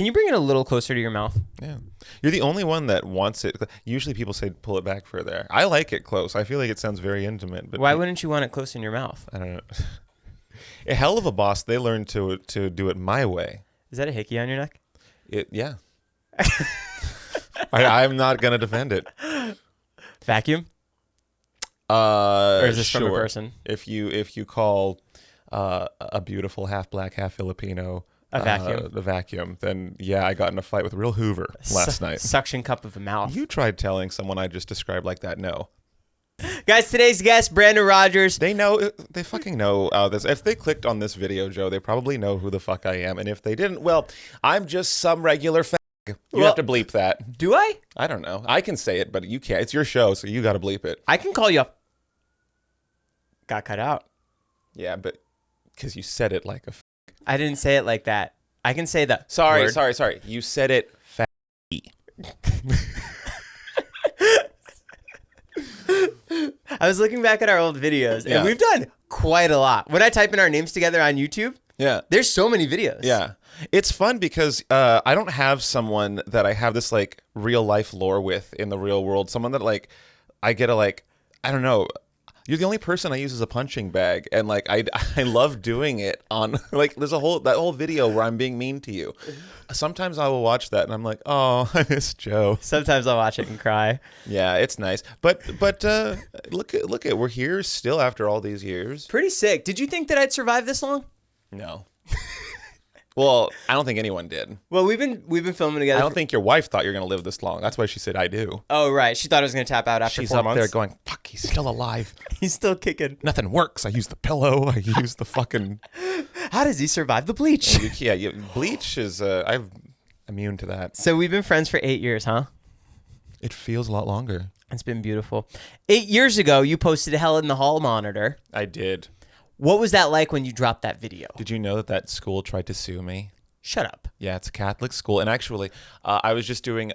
Can you bring it a little closer to your mouth? Yeah. You're the only one that wants it. Usually people say pull it back further. I like it close. I feel like it sounds very intimate. But Why wouldn't you want it close in your mouth? I don't know. A Helluva Boss, they learned to do it my way. Is that a hickey on your neck? Yeah. I'm not going to defend it. Vacuum? Or is this sure. from a person? If you call a beautiful half black, half Filipino a vacuum, the vacuum, then yeah, I got in a fight with a real Hoover last night. Suction cup of a mouth. You tried telling someone I just described like that. No. Guys, today's guest, Brandon Rogers. They know. They fucking know this. If they clicked on this video, Joe, they probably know who the fuck I am. And if they didn't, well, I'm just some regular fag. You have to bleep that. Do I? I don't know. I can say it, but you can't. It's your show, so you got to bleep it. I can call you up. Got cut out. Yeah, but because you said it like a fag. I didn't say it like that. I can say the Sorry. word. You said it faggy. I was looking back at our old videos, and we've done quite a lot. When I type in our names together on YouTube, there's so many videos. Yeah. It's fun because I don't have someone that I have this like real life lore with in the real world. Someone that like I get a like, I don't know. You're the only person I use as a punching bag, and like I love doing it on like there's that whole video where I'm being mean to you. Sometimes I will watch that and I'm like, oh, I miss Joe. Sometimes I'll watch it and cry. Yeah, it's nice. But look at we're here still after all these years. Pretty sick. Did you think that I'd survive this long? No. Well, I don't think anyone did. Well, we've been filming together. I don't think your wife thought you were going to live this long. That's why she said I do. Oh, right. She thought I was going to tap out after 4 months. She's up there going, fuck, he's still alive. He's still kicking. Nothing works. I use the pillow. I use the fucking... How does he survive the bleach? Bleach is... I'm immune to that. So we've been friends for 8 years, huh? It feels a lot longer. It's been beautiful. 8 years ago, you posted a Helen the Hall Monitor. I did. What was that like when you dropped that video? Did you know that school tried to sue me? Shut up. Yeah, it's a Catholic school. And actually, I was just doing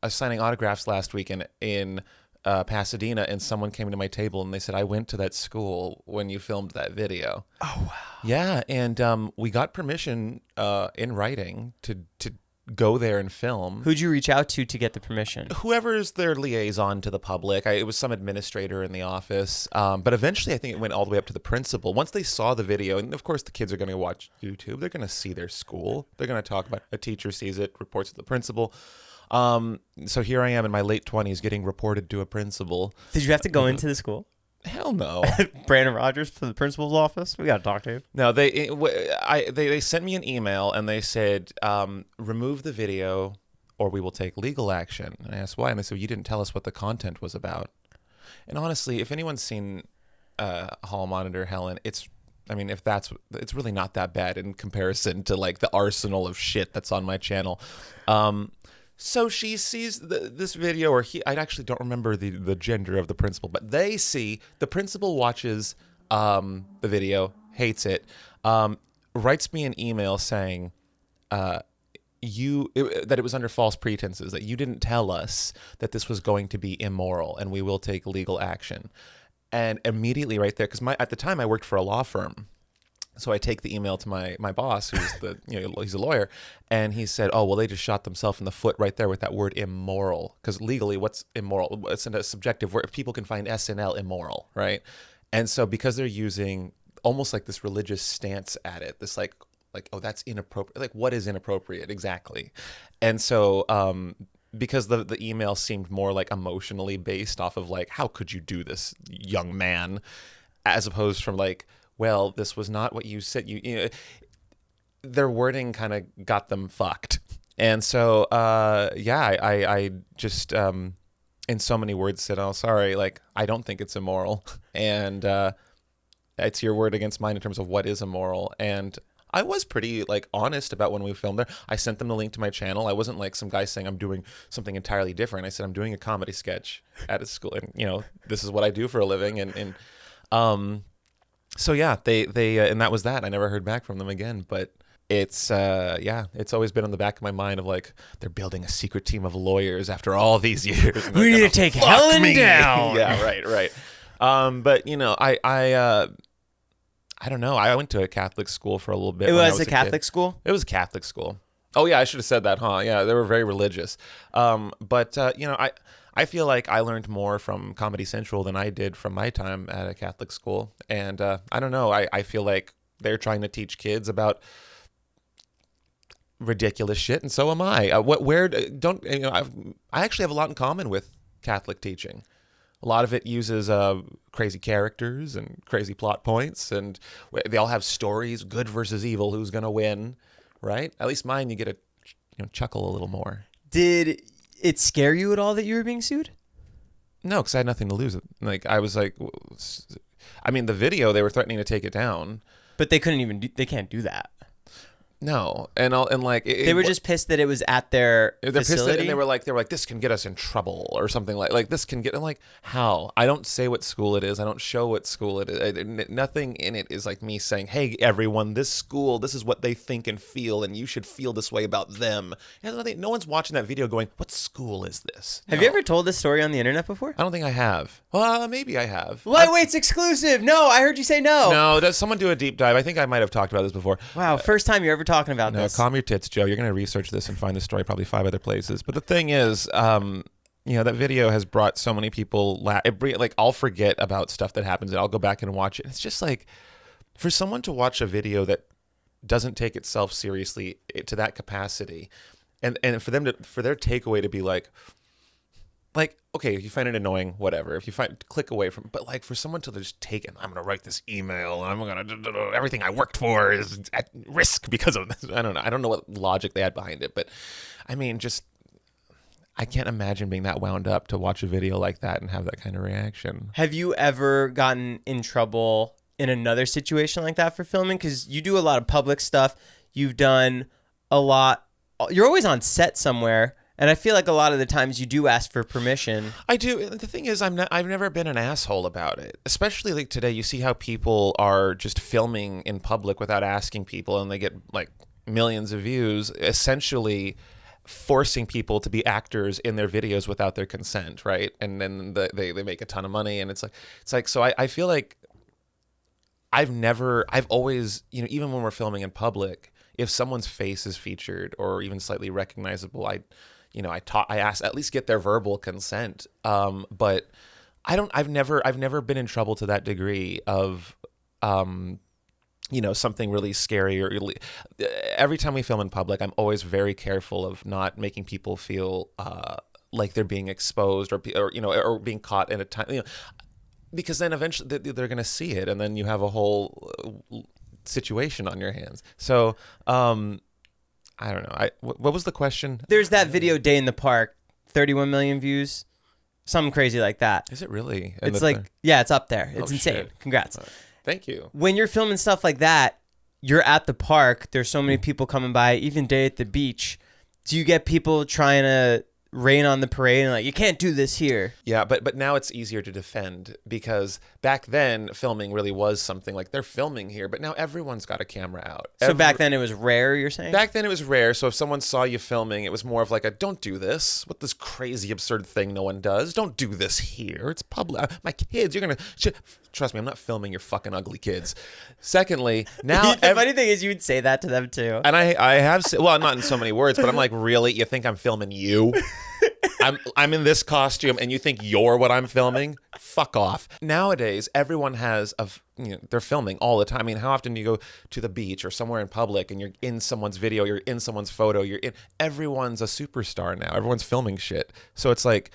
signing autographs last week in Pasadena, and someone came to my table and they said, I went to that school when you filmed that video. Oh, wow. Yeah, and we got permission in writing to go there and film. Who'd you reach out to get the permission? Whoever's their liaison to the public. It was some administrator in the office. But eventually, I think it went all the way up to the principal. Once they saw the video, and of course the kids are going to watch YouTube, they're going to see their school. They're going to talk about a teacher sees it, reports to the principal. So here I am in my late 20s getting reported to a principal. Did you have to go into the school? Hell no. Brandon Rogers from the principal's office? We got to talk to him. No, they sent me an email and they said, remove the video or we will take legal action. And I asked why, and they said, you didn't tell us what the content was about. And honestly, if anyone's seen Hall Monitor, Helen, it's really not that bad in comparison to like the arsenal of shit that's on my channel. So she sees this video, or I actually don't remember the gender of the principal, but they see the principal watches the video, hates it, writes me an email saying that it was under false pretenses, that you didn't tell us that this was going to be immoral and we will take legal action. And immediately right there, because at the time I worked for a law firm. So I take the email to my boss, who's he's a lawyer, and he said, oh, well, they just shot themselves in the foot right there with that word immoral. Because legally, what's immoral? It's a subjective word. People can find SNL immoral, right? And so because they're using almost like this religious stance at it, this like, oh, that's inappropriate. Like, what is inappropriate exactly? And so because the email seemed more like emotionally based off of like, how could you do this, young man? As opposed from like, well, this was not what you said. Their wording kind of got them fucked. And so, I just, in so many words said, oh, sorry, like, I don't think it's immoral. And it's your word against mine in terms of what is immoral. And I was pretty, like, honest about when we filmed there. I sent them the link to my channel. I wasn't like some guy saying I'm doing something entirely different. I said I'm doing a comedy sketch at a school. And, this is what I do for a living. So yeah, they and that was that. I never heard back from them again, but it's always been on the back of my mind of like, they're building a secret team of lawyers after all these years. We need to take Helen down. Yeah, right. But I don't know. I went to a Catholic school for a little bit. It was a Catholic school? It was a Catholic school. Oh yeah, I should have said that, huh? Yeah, they were very religious. But I feel like I learned more from Comedy Central than I did from my time at a Catholic school. And I don't know. I feel like they're trying to teach kids about ridiculous shit, and so am I. I actually have a lot in common with Catholic teaching. A lot of it uses crazy characters and crazy plot points, and they all have stories, good versus evil, who's going to win, right? At least mine, you get to chuckle a little more. Did it scare you at all that you were being sued? No, because I had nothing to lose. Like, I was like, I mean, the video, they were threatening to take it down. But they couldn't even they can't do that. No, and like they were just pissed that it was at their facility. Pissed and they were like this can get us in trouble or something like this can get. I'm like, how? I don't say what school it is. I don't show what school it is. Nothing in it is like me saying, hey everyone, this school, this is what they think and feel, and you should feel this way about them. No one's watching that video going, what school is this? Have you ever told this story on the internet before? I don't think I have. Well, maybe I have. Wait, it's exclusive. No, I heard you say no. No, does someone do a deep dive? I think I might have talked about this before. Wow, first time you're ever talking about this. Calm your tits, Joe. You're going to research this and find the story probably 5 other places. But the thing is, that video has brought so many people. Like, I'll forget about stuff that happens, and I'll go back and watch it. It's just like, for someone to watch a video that doesn't take itself seriously to that capacity, and for their takeaway to be like, okay, if you find it annoying, whatever. If you click away from, but like for someone to just take it, I'm gonna write this email, and I'm gonna everything I worked for is at risk because of this. I don't know what logic they had behind it, but I mean, I can't imagine being that wound up to watch a video like that and have that kind of reaction. Have you ever gotten in trouble in another situation like that for filming? Because you do a lot of public stuff. You've done a lot. You're always on set somewhere. And I feel like a lot of the times you do ask for permission. I do. The thing is, I've never been an asshole about it. Especially like today, you see how people are just filming in public without asking people, and they get like millions of views, essentially forcing people to be actors in their videos without their consent, right? And then they make a ton of money, and it's like so I feel like I've always, even when we're filming in public, if someone's face is featured or even slightly recognizable, I ask, at least get their verbal consent. But I've never been in trouble to that degree of, something really scary or every time we film in public, I'm always very careful of not making people feel, like they're being exposed or being caught in a time, because then eventually they're going to see it, and then you have a whole situation on your hands. So, I don't know. What was the question? There's that video, Day in the Park, 31 million views, something crazy like that. Is it really? It's like, yeah, it's up there. It's insane. Shit. Congrats. Thank you. When you're filming stuff like that, you're at the park. There's so many people coming by, even Day at the beach. Do you get people trying to rain on the parade and like, you can't do this here? Yeah, but now it's easier to defend, because back then filming really was something like, they're filming here, but now everyone's got a camera out. So back then it was rare, you're saying? Back then it was rare. So if someone saw you filming, it was more of like a, don't do this. What this crazy absurd thing no one does. Don't do this here. It's public. My kids, you're going to... Trust me, I'm not filming your fucking ugly kids. Secondly, now... The funny thing is you would say that to them too. And I have... Well, not in so many words, but I'm like, really? You think I'm filming you? I'm in this costume and you think you're what I'm filming? Fuck off. Nowadays, everyone has they're filming all the time. I mean, how often do you go to the beach or somewhere in public and you're in someone's video, you're in someone's photo, everyone's a superstar now. Everyone's filming shit. So it's like,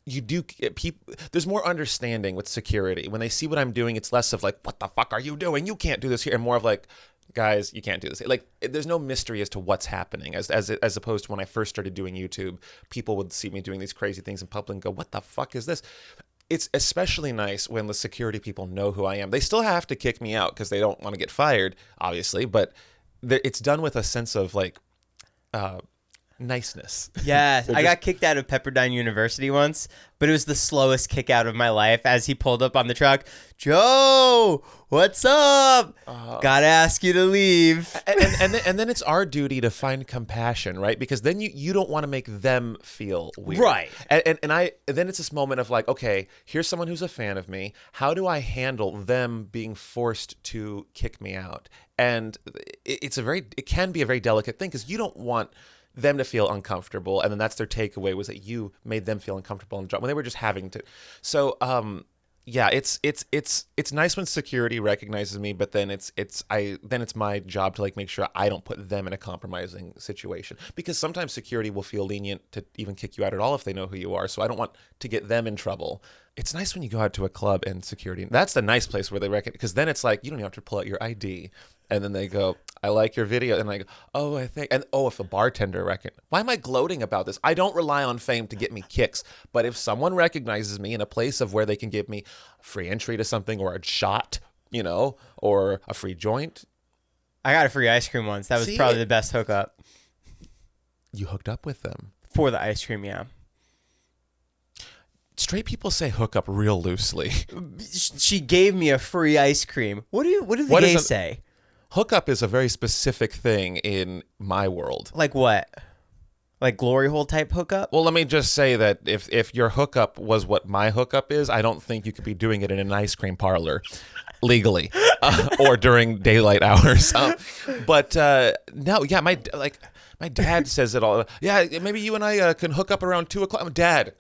there's more understanding with security. When they see what I'm doing, it's less of like, what the fuck are you doing? You can't do this here. And more of like, guys, you can't do this. Like, there's no mystery as to what's happening. As opposed to when I first started doing YouTube, people would see me doing these crazy things in public and go, what the fuck is this? It's especially nice when the security people know who I am. They still have to kick me out because they don't want to get fired, obviously, but it's done with a sense of like, niceness. Yes, I got kicked out of Pepperdine University once, but it was the slowest kick out of my life. As he pulled up on the truck, Joe, what's up? Gotta ask you to leave. And then it's our duty to find compassion, right? Because then you don't want to make them feel weird, Right? And then it's this moment of like, okay, here's someone who's a fan of me. How do I handle them being forced to kick me out? And it can be a very delicate thing because you don't want them to feel uncomfortable, and then that's their takeaway was that you made them feel uncomfortable on the job when they were just having to. So yeah, it's nice when security recognizes me, but then it's my job to like make sure I don't put them in a compromising situation, because sometimes security will feel lenient to even kick you out at all if they know who you are. So I don't want to get them in trouble. It's nice when you go out to a club and security. That's the nice place where they recognize, because then it's like you don't even have to pull out your ID. And then they go, I like your video. And I go, oh, I think. And if a bartender why am I gloating about this? I don't rely on fame to get me kicks. But if someone recognizes me in a place of where they can give me free entry to something or a shot, or a free joint. I got a free ice cream once. That was probably the best hookup. You hooked up with them. For the ice cream, yeah. Straight people say hook up real loosely. She gave me a free ice cream. What do the gays say? Hookup is a very specific thing in my world. Like what? Like glory hole type hookup? Well, let me just say that if your hookup was what my hookup is, I don't think you could be doing it in an ice cream parlor legally or during daylight hours. But no, yeah, my dad says it all. Yeah, maybe you and I can hook up around 2:00.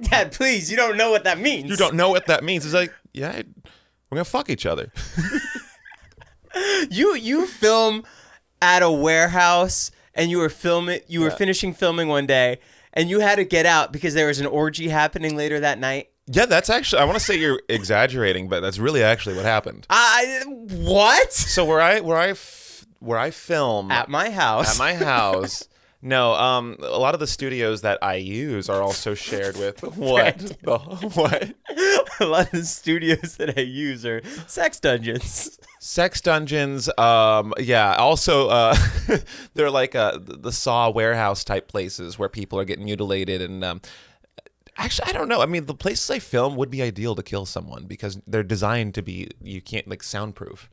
Dad, please, you don't know what that means. You don't know what that means. It's like, yeah, we're gonna fuck each other. You film at a warehouse, and you were finishing filming one day, and you had to get out because there was an orgy happening later that night. Yeah, that's actually, I want to say you're exaggerating, but that's really actually what happened. What? So where I film at my house. No, a lot of the studios that I use are also shared with what? What? A lot of the studios that I use are sex dungeons. Sex dungeons, yeah. Also, they're like the Saw warehouse type places where people are getting mutilated, and actually, I don't know. I mean, the places I film would be ideal to kill someone because they're designed to be, you can't, like, soundproof.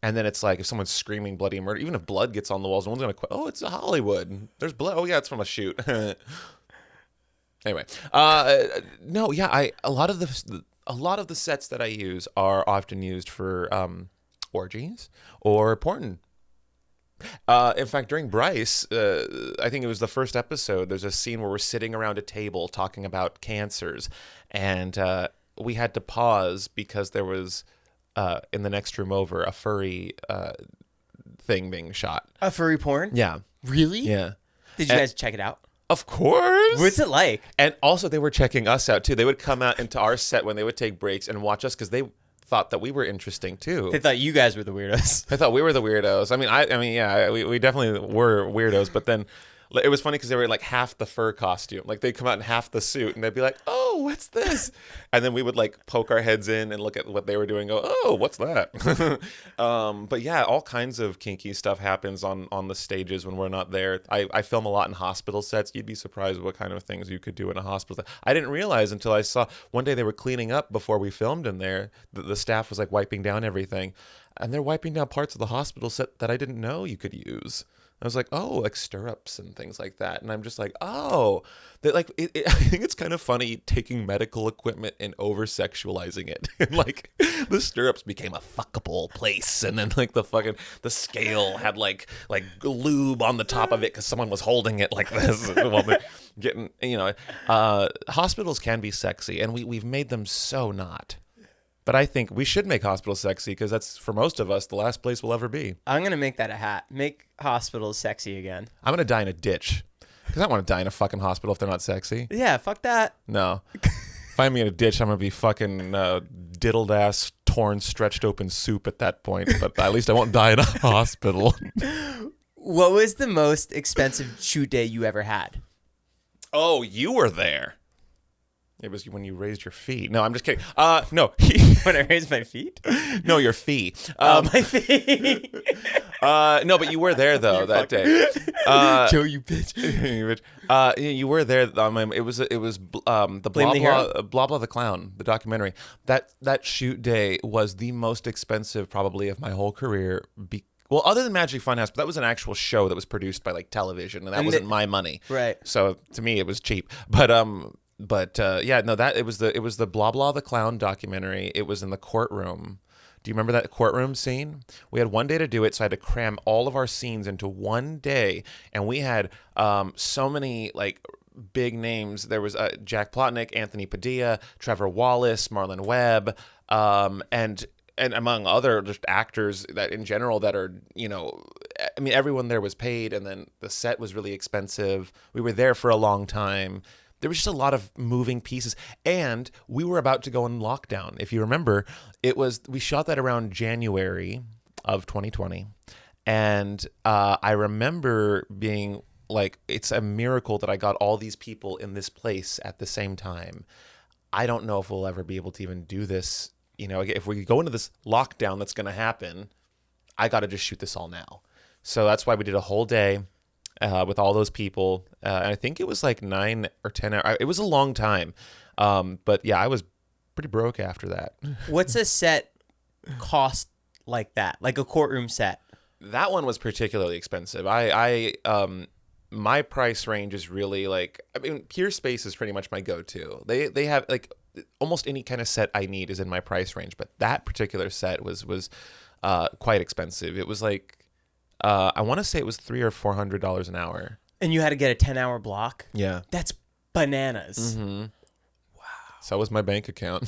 And then it's like if someone's screaming bloody murder, even if blood gets on the walls, no one's gonna quit. Oh, it's Hollywood. There's blood. Oh yeah, it's from a shoot. Anyway, no, yeah. A lot of the sets that I use are often used for orgies or porn. In fact, during Bryce, I think it was the first episode, there's a scene where we're sitting around a table talking about cancers, and we had to pause because there was in the next room over a furry thing being shot. A furry porn? Yeah. Really? Yeah. Did you guys check it out? Of course. What's it like? And also they were checking us out too. They would come out into our set when they would take breaks and watch us because they thought that we were interesting too. They thought you guys were the weirdos. They thought we were the weirdos. I mean, yeah, we definitely were weirdos, but then it was funny because they were like half the fur costume. Like they'd come out in half the suit and they'd be like, oh, what's this? And then we would like poke our heads in and look at what they were doing and go, oh, what's that? But yeah, all kinds of kinky stuff happens on the stages when we're not there. I film a lot in hospital sets. You'd be surprised what kind of things you could do in a hospital set. I didn't realize until I saw one day they were cleaning up before we filmed in there. The staff was like wiping down everything. And they're wiping down parts of the hospital set that I didn't know you could use. I was like, oh, like stirrups and things like that. And I'm just like, oh, that like I think it's kind of funny taking medical equipment and over-sexualizing it. And like the stirrups became a fuckable place. And then like the scale had like lube on the top of it because someone was holding it like this while they're getting, hospitals can be sexy and we've made them so not. But I think we should make hospitals sexy because that's, for most of us, the last place we'll ever be. I'm going to make that a hat. Make hospitals sexy again. I'm going to die in a ditch because I don't want to die in a fucking hospital if they're not sexy. Yeah, fuck that. No. Find me in a ditch, I'm going to be fucking diddled ass, torn, stretched open soup at that point. But at least I won't die in a hospital. What was the most expensive shoot day you ever had? Oh, you were there. It was when you raised your fee. No, I'm just kidding. No. When I raised my feet? No, your fee. My feet. No, but you were there though that day. Joe, you bitch. You were there. It was the blah blah the clown, the documentary. That shoot day was the most expensive probably of my whole career. Well, other than Magic Funhouse, but that was an actual show that was produced by like television, and that wasn't my money. Right. So to me, it was cheap. But yeah, no, that it was the blah blah the clown documentary. It was in the courtroom. Do you remember that courtroom scene? We had one day to do it, so I had to cram all of our scenes into one day, and we had so many like big names. There was Jack Plotnick, Anthony Padilla, Trevor Wallace, Marlon Webb, and among other just actors that in general that are, I mean, everyone there was paid, and then the set was really expensive. We were there for a long time. There was just a lot of moving pieces, and we were about to go in lockdown. If you remember, we shot that around January of 2020, and I remember being like, it's a miracle that I got all these people in this place at the same time. I don't know if we'll ever be able to even do this. If we go into this lockdown that's going to happen, I got to just shoot this all now. So that's why we did a whole day with all those people. And I think it was like 9 or 10 hours. It was a long time. But yeah, I was pretty broke after that. What's a set cost like that? Like a courtroom set? That one was particularly expensive. My price range is really like, I mean, Pure Space is pretty much my go-to. They have like almost any kind of set I need is in my price range, but that particular set was quite expensive. It was like, I want to say it was $300 or $400 an hour. And you had to get a 10-hour block? Yeah. That's bananas. Mm-hmm. Wow. So was my bank account.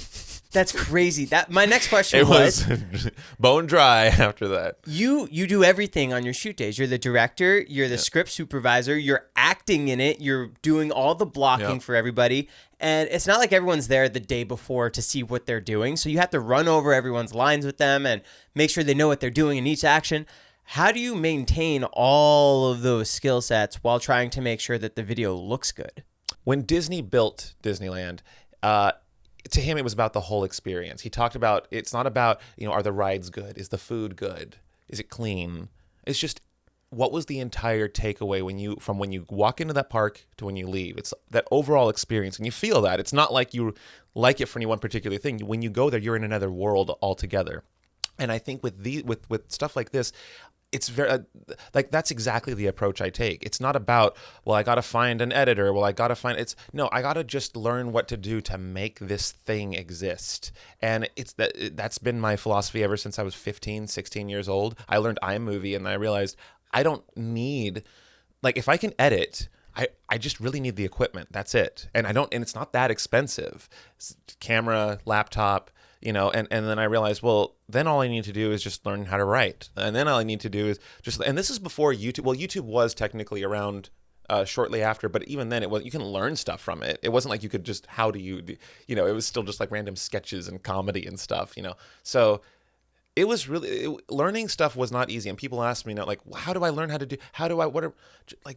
That's crazy. My next question it was bone dry after that. You do everything on your shoot days. You're the director, you're the script supervisor, you're acting in it, you're doing all the blocking for everybody. And it's not like everyone's there the day before to see what they're doing. So you have to run over everyone's lines with them and make sure they know what they're doing in each action. How do you maintain all of those skill sets while trying to make sure that the video looks good? When Disney built Disneyland, to him, it was about the whole experience. He talked about, it's not about, are the rides good? Is the food good? Is it clean? It's just, what was the entire takeaway from when you walk into that park to when you leave? It's that overall experience, and you feel that. It's not like you like it for any one particular thing. When you go there, you're in another world altogether. And I think with stuff like this, it's very like that's exactly the approach I take. It's not about, well, I got to find an editor. Well, I got to find I got to just learn what to do to make this thing exist. And that's been my philosophy ever since I was 15, 16 years old. I learned iMovie, and I realized I don't need, like, if I can edit, I just really need the equipment. That's it. And it's not that expensive. It's camera, laptop, and then I realized, well, then all I need to do is just learn how to write. And then all I need to do is and this is before YouTube. Well, YouTube was technically around shortly after, but even then you can learn stuff from it. It wasn't like you could just, it was still just like random sketches and comedy and stuff, So it was really, learning stuff was not easy. And people ask me now, like, how do I learn how to do,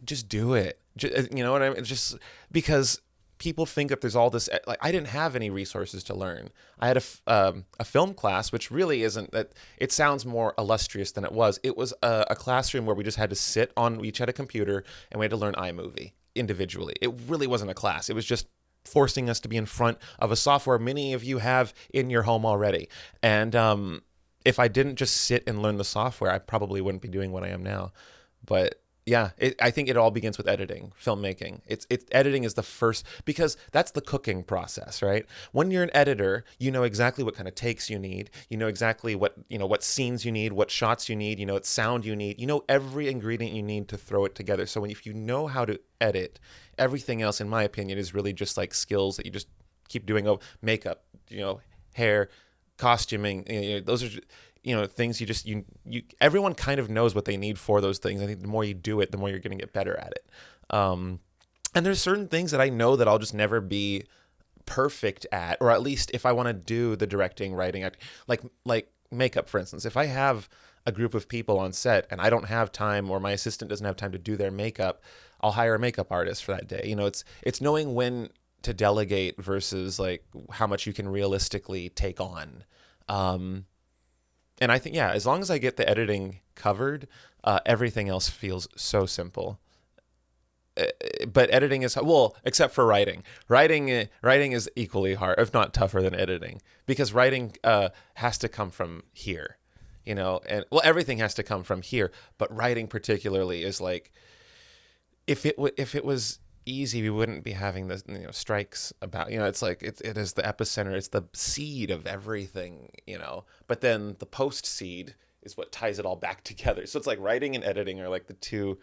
just do it. You know what I mean? It's just because people think that there's all this, like, I didn't have any resources to learn. I had a film class, which really isn't that, it sounds more illustrious than it was. It was a classroom where we just had to sit on, we each had a computer, and we had to learn iMovie individually. It really wasn't a class. It was just forcing us to be in front of a software many of you have in your home already. And if I didn't just sit and learn the software, I probably wouldn't be doing what I am now. But yeah, I think it all begins with editing, filmmaking. Editing is the first, because that's the cooking process, right? When you're an editor, you know exactly what kind of takes you need. You know exactly what scenes you need, what shots you need, what sound you need. You know every ingredient you need to throw it together. So if you know how to edit, everything else, in my opinion, is really just like skills that you just keep doing. Makeup, hair, costuming, those are things you everyone kind of knows what they need for those things. I think the more you do it, the more you're going to get better at it. And there's certain things that I know that I'll just never be perfect at, or at least if I want to do the directing, writing, like makeup, for instance. If I have a group of people on set and I don't have time, or my assistant doesn't have time to do their makeup, I'll hire a makeup artist for that day. It's knowing when to delegate versus like how much you can realistically take on. And I think, yeah, as long as I get the editing covered, everything else feels so simple. But editing is, well, except for writing. Writing is equally hard, if not tougher than editing, because writing has to come from here, you know, and well, everything has to come from here, but writing particularly is like, if it was easy, we wouldn't be having this, you know, strikes about, you know, it's like it is the epicenter, it's the seed of everything, you know, but then the post seed is what ties it all back together. So it's like writing and editing are like the two.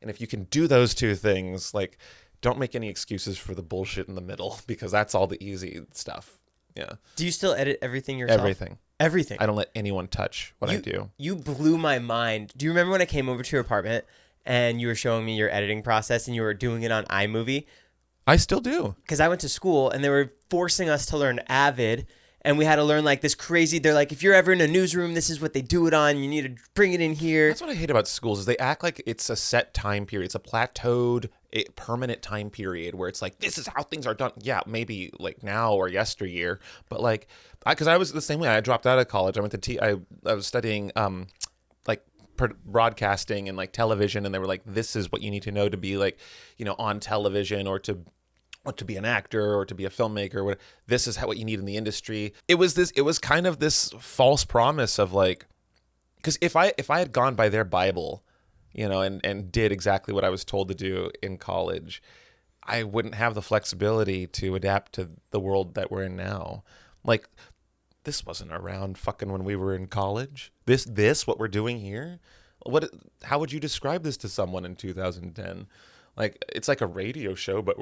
And if you can do those two things, like, don't make any excuses for the bullshit in the middle, because that's all the easy stuff. Yeah. Do you still edit everything yourself? Everything. I don't let anyone touch what I do. You blew my mind. Do you remember when I came over to your apartment and you were showing me your editing process and you were doing it on iMovie? I still do. Because I went to school and they were forcing us to learn Avid. And we had to learn like this crazy, they're like, if you're ever in a newsroom, this is what they do it on. You need to bring it in here. That's what I hate about schools is they act like it's a set time period. It's a plateaued, permanent time period where it's like, this is how things are done. Yeah, maybe like now or yesteryear. But like, because I was the same way. I dropped out of college. I went to, I was studying like broadcasting and like television. And they were like, this is what you need to know to be like, you know, on television or to be an actor or to be a filmmaker. This is what you need in the industry. It was kind of this false promise of like, because if I had gone by their Bible, you know, and did exactly what I was told to do in college, I wouldn't have the flexibility to adapt to the world that we're in now. Like, this wasn't around fucking when we were in college. This what we're doing here? How would you describe this to someone in 2010? Like, it's like a radio show, but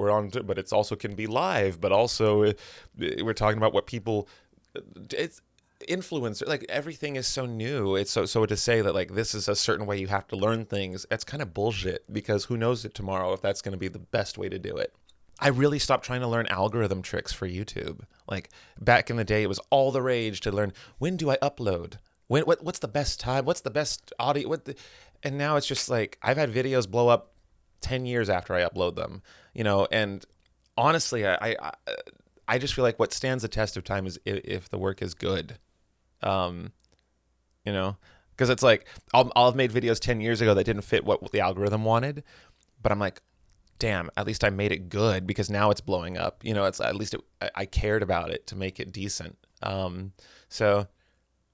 but it's also can be live, but also we're talking about what people, it's influencer, like everything is so new. It's so to say that like, this is a certain way you have to learn things. That's kind of bullshit, because who knows it tomorrow if that's going to be the best way to do it. I really stopped trying to learn algorithm tricks for YouTube. Like back in the day, it was all the rage to learn, when do I upload? What's the best time? What's the best audio? And now it's just like, I've had videos blow up 10 years after I upload them, you know, and honestly, I just feel like what stands the test of time is if the work is good, you know, because it's like, I'll have made videos 10 years ago that didn't fit what the algorithm wanted, but I'm like, damn, at least I made it good because now it's blowing up, you know, it's at least I cared about it to make it decent. So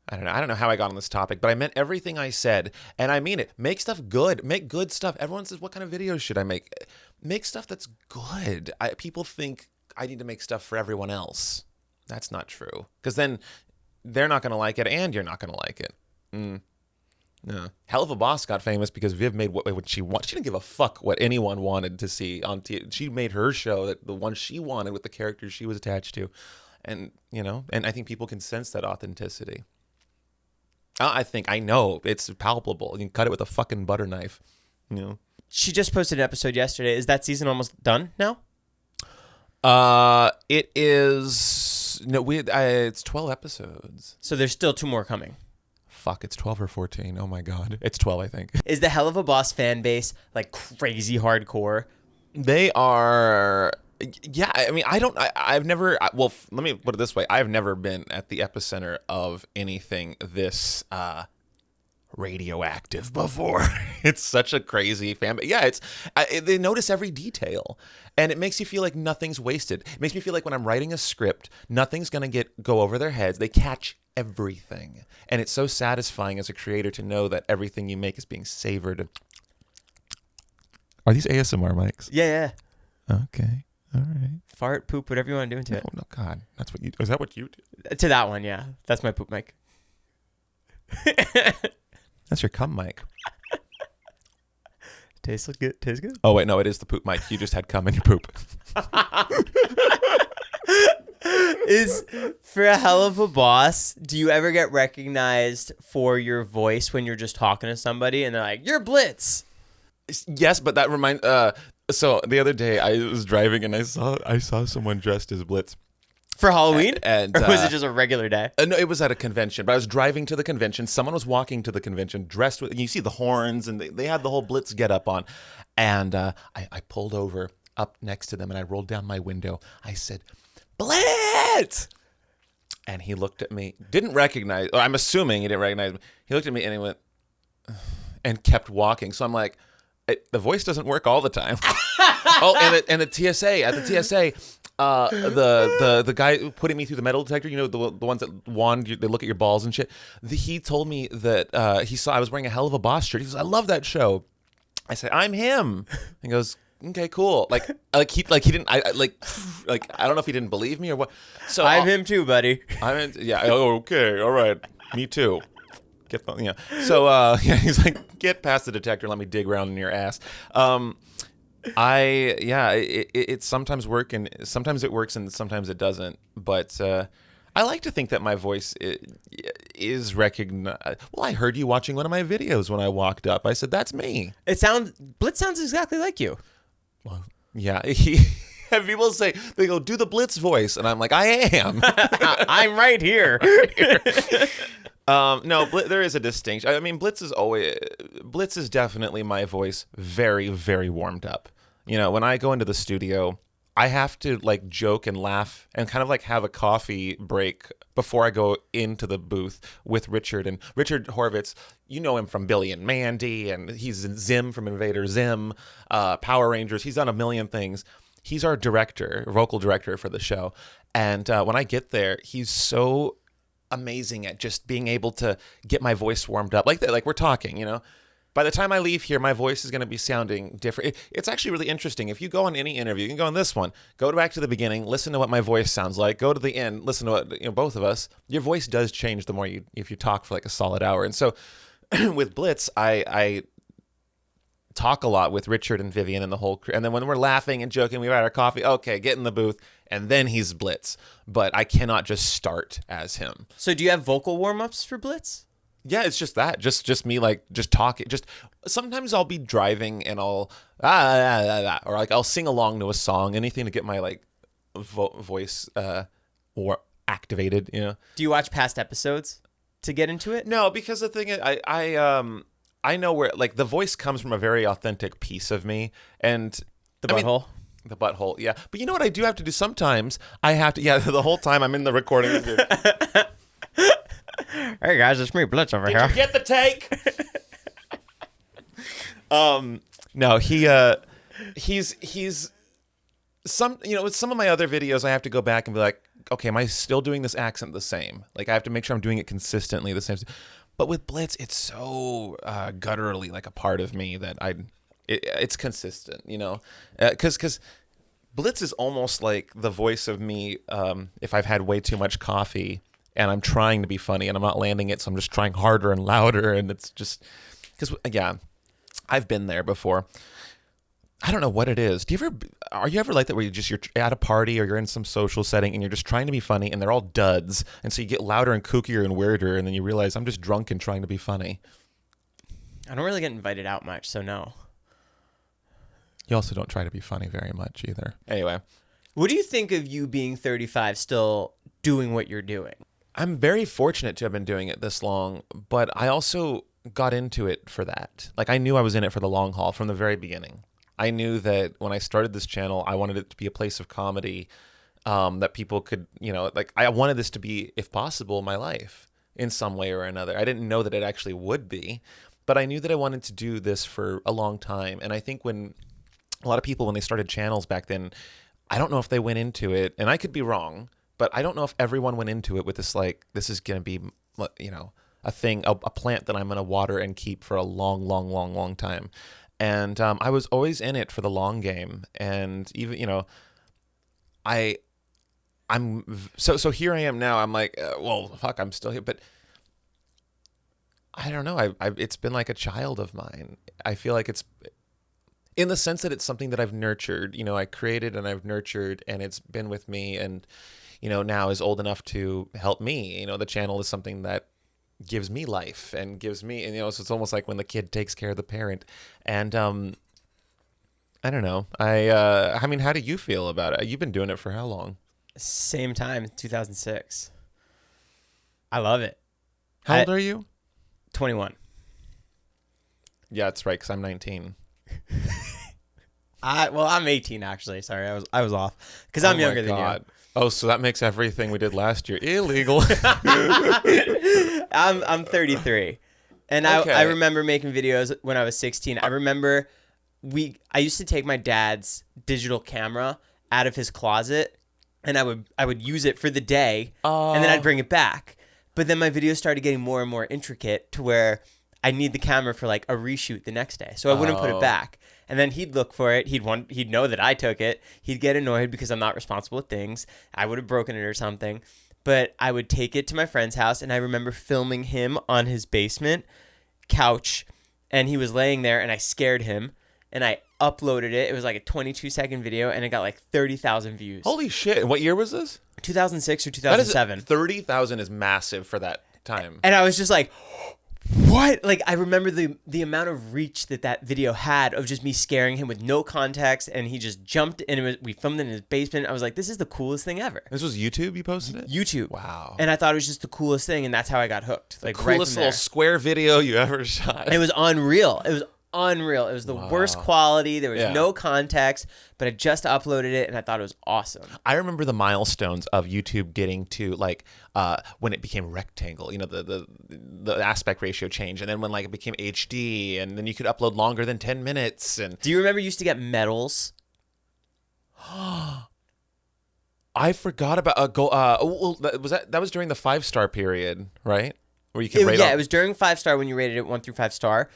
I don't know how I got on this topic, but I meant everything I said, and I mean it. Make stuff good. Make good stuff. Everyone says, what kind of videos should I make? Make stuff that's good. People think I need to make stuff for everyone else. That's not true, because then they're not going to like it, and you're not going to like it. No. Helluva Boss got famous because Viv made what she wanted. She didn't give a fuck what anyone wanted to see on TV. She made her show, the one she wanted with the characters she was attached to, and you know, and I think people can sense that authenticity. I know it's palpable. You can cut it with a fucking butter knife, you know. She just posted an episode yesterday. Is that season almost done now? It is. No, it's 12 episodes. So there's still 2 more coming. Fuck, it's 12 or 14. Oh my god, it's 12, I think. Is the Helluva Boss fan base like crazy hardcore? They are. Yeah, I mean, I've never, well, let me put it this way. I've never been at the epicenter of anything this radioactive before. It's such a crazy fan. Yeah, they notice every detail, and it makes you feel like nothing's wasted. It makes me feel like when I'm writing a script, nothing's going to go over their heads. They catch everything, and it's so satisfying as a creator to know that everything you make is being savored. Are these ASMR mics? Yeah. Okay. All right. Fart, poop, whatever you want to do into it. No, God. Is that what you do? To that one, yeah. That's my poop mic. That's your cum mic. Tastes good. Oh, wait. No, it is the poop mic. You just had cum in your poop. For a Helluva Boss, do you ever get recognized for your voice when you're just talking to somebody and they're like, you're Blitz? Yes, but that reminds... So the other day I was driving and I saw someone dressed as Blitz for Halloween, and or was it just a regular day? No, it was at a convention. But I was driving to the convention. Someone was walking to the convention dressed with. You see the horns, and they had the whole Blitz get up on, and I pulled over up next to them and I rolled down my window. I said, Blitz! And he looked at me, didn't recognize, or I'm assuming he didn't recognize me. He looked at me and he went, and kept walking. So I'm like, the voice doesn't work all the time. Oh, and the TSA, at the TSA, the guy putting me through the metal detector, you know, the ones that they look at your balls and shit. He told me that he saw I was wearing a Helluva Boss shirt. He goes, I love that show. I said, I'm him. He goes, okay, cool. Like he didn't. I don't know if he didn't believe me or what. So I'm him too, buddy. Yeah. Oh, okay. All right. Me too. So he's like, get past the detector and let me dig around in your ass. It sometimes works and sometimes it works and sometimes it doesn't. But I like to think that my voice is recognized. Well, I heard you watching one of my videos when I walked up. I said, that's me. Blitz sounds exactly like you. Well, yeah. And people say, they go, do the Blitz voice. And I'm like, I am. I'm right here. No, there is a distinction. I mean, Blitz is definitely my voice very, very warmed up. You know, when I go into the studio, I have to like joke and laugh and kind of like have a coffee break before I go into the booth with Richard. And Richard Horvitz, you know him from Billy and Mandy, and he's Zim from Invader Zim, Power Rangers. He's done a million things. He's our vocal director for the show. And when I get there, he's so amazing at just being able to get my voice warmed up like that. Like we're talking, you know. By the time I leave here, my voice is going to be sounding different. It's actually really interesting. If you go on any interview, you can go on this one, go back to the beginning, listen to what my voice sounds like, go to the end, listen to what, both of us, your voice does change the more if you talk for like a solid hour. And so with Blitz, I talk a lot with Richard and Vivian and the whole crew. And then when we're laughing and joking, we've had our coffee, okay, get in the booth, and then he's Blitz. But I cannot just start as him. So do you have vocal warm-ups for Blitz? Yeah, it's just that. Just me like just talking. Just sometimes I'll be driving and I'll or like I'll sing along to a song, anything to get my like voice or activated, you know. Do you watch past episodes to get into it? No, because the thing is I know where like the voice comes from a very authentic piece of me, and the butthole. The butthole, yeah. But you know what I do have to do sometimes? I have to, the whole time I'm in the recording. Hey guys, it's me, Blitz over here. Did you get the take? No, he's some, with some of my other videos, I have to go back and be like, okay, am I still doing this accent the same? Like I have to make sure I'm doing it consistently the same. But with Blitz, it's so gutturally like a part of me that it's consistent, because Blitz is almost like the voice of me if I've had way too much coffee and I'm trying to be funny and I'm not landing it, so I'm just trying harder and louder, and it's just because I've been there before. I don't know what it is. Are you ever like that where you're at a party or you're in some social setting and you're just trying to be funny and they're all duds, and so you get louder and kookier and weirder, and then you realize I'm just drunk and trying to be funny? I don't really get invited out much, so no. You also don't try to be funny very much either. Anyway. What do you think of you being 35 still doing what you're doing? I'm very fortunate to have been doing it this long, but I also got into it for that. Like I knew I was in it for the long haul from the very beginning. I knew that when I started this channel, I wanted it to be a place of comedy that people could, I wanted this to be, if possible, my life in some way or another. I didn't know that it actually would be, but I knew that I wanted to do this for a long time. And I think when a lot of people, when they started channels back then, I don't know if they went into it, and I could be wrong, but I don't know if everyone went into it with this, like, this is going to be, a thing, a plant that I'm going to water and keep for a long, long, long, long time. And I was always in it for the long game. And even, so here I am now. I'm like, well, fuck, I'm still here. But I don't know. It's been like a child of mine. I feel like it's, in the sense that it's something that I've nurtured. I created and I've nurtured, and it's been with me, and now is old enough to help me. The channel is something that gives me life and gives me, and so it's almost like when the kid takes care of the parent. And I don't know. I mean, how do you feel about it? You've been doing it for how long? Same time, 2006. I love it. How old are you? 21. Yeah, that's right, because I'm 19. I'm 18 actually. Sorry, I was off because I'm younger than you. Oh, so that makes everything we did last year illegal. I'm 33, and Okay. I remember making videos when I was 16. I remember I used to take my dad's digital camera out of his closet, and I would use it for the day, and then I'd bring it back. But then my videos started getting more and more intricate to where I need the camera for like a reshoot the next day, so I wouldn't put it back. And then he'd look for it. He'd know that I took it. He'd get annoyed because I'm not responsible with things. I would have broken it or something. But I would take it to my friend's house, and I remember filming him on his basement couch, and he was laying there, and I scared him, and I uploaded it. It was like a 22-second video, and it got like 30,000 views. Holy shit. And what year was this? 2006 or 2007. 30,000 is massive for that time. And I was just like, what? Like, I remember the amount of reach that video had of just me scaring him with no context, and he just jumped, and we filmed it in his basement. I was like, this is the coolest thing ever. This was YouTube you posted it? YouTube. Wow. And I thought it was just the coolest thing, and that's how I got hooked. Like, Coolest right from little there. square video you ever shot. It was unreal. It was unreal. It was the worst quality. There was no context, but I just uploaded it, and I thought it was awesome. I remember the milestones of YouTube getting to like when it became rectangle, you know, the aspect ratio change, and then when like it became HD, and then you could upload longer than 10 minutes. And do you remember you used to get medals? I forgot about that was during the 5-star period, right? Where you could rate it was during 5-star when you rated it 1 through 5-star.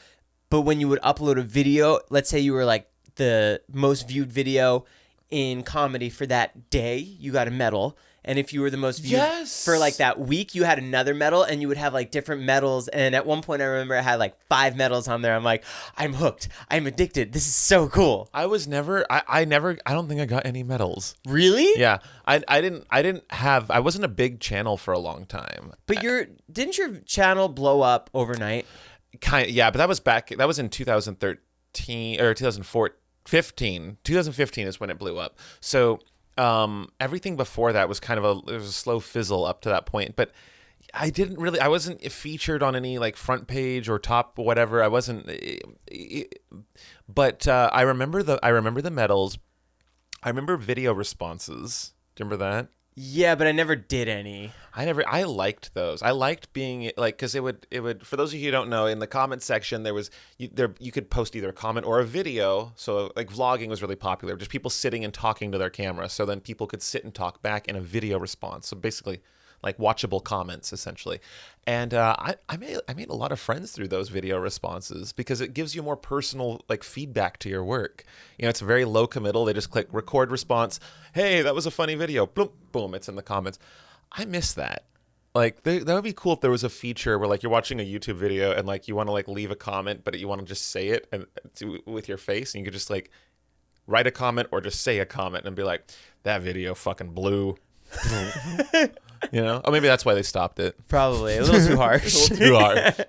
But when you would upload a video, let's say you were like the most viewed video in comedy for that day, you got a medal. And if you were the most viewed for like that week, you had another medal, and you would have like different medals. And at one point I remember I had like 5 medals on there. I'm like, I'm hooked. I'm addicted. This is so cool. I was never, I don't think I got any medals. Really? Yeah. I wasn't a big channel for a long time. But didn't your channel blow up overnight? Kind of, yeah, but that was in 2013 or 2015. 2015 is when it blew up. So everything before that was kind of it was a slow fizzle up to that point. But I wasn't featured on any like front page or top whatever. I wasn't. But I remember the medals. I remember video responses. Do you remember that? Yeah, but I never did any. I liked those. I liked being like, because it would for those of you who don't know, in the comment section you could post either a comment or a video. So like vlogging was really popular, just people sitting and talking to their camera. So then people could sit and talk back in a video response. So basically like watchable comments essentially. And I made a lot of friends through those video responses because it gives you more personal like feedback to your work. You know, it's very low committal. They just click record response. Hey, that was a funny video. Boom, boom, it's in the comments. I miss that. Like that would be cool if there was a feature where like you're watching a YouTube video and like you want to like leave a comment, but you want to just say it and with your face, and you could just like write a comment or just say a comment and be like, that video fucking blew. You know? Oh, maybe that's why they stopped it. Probably. A little too harsh. A little too harsh.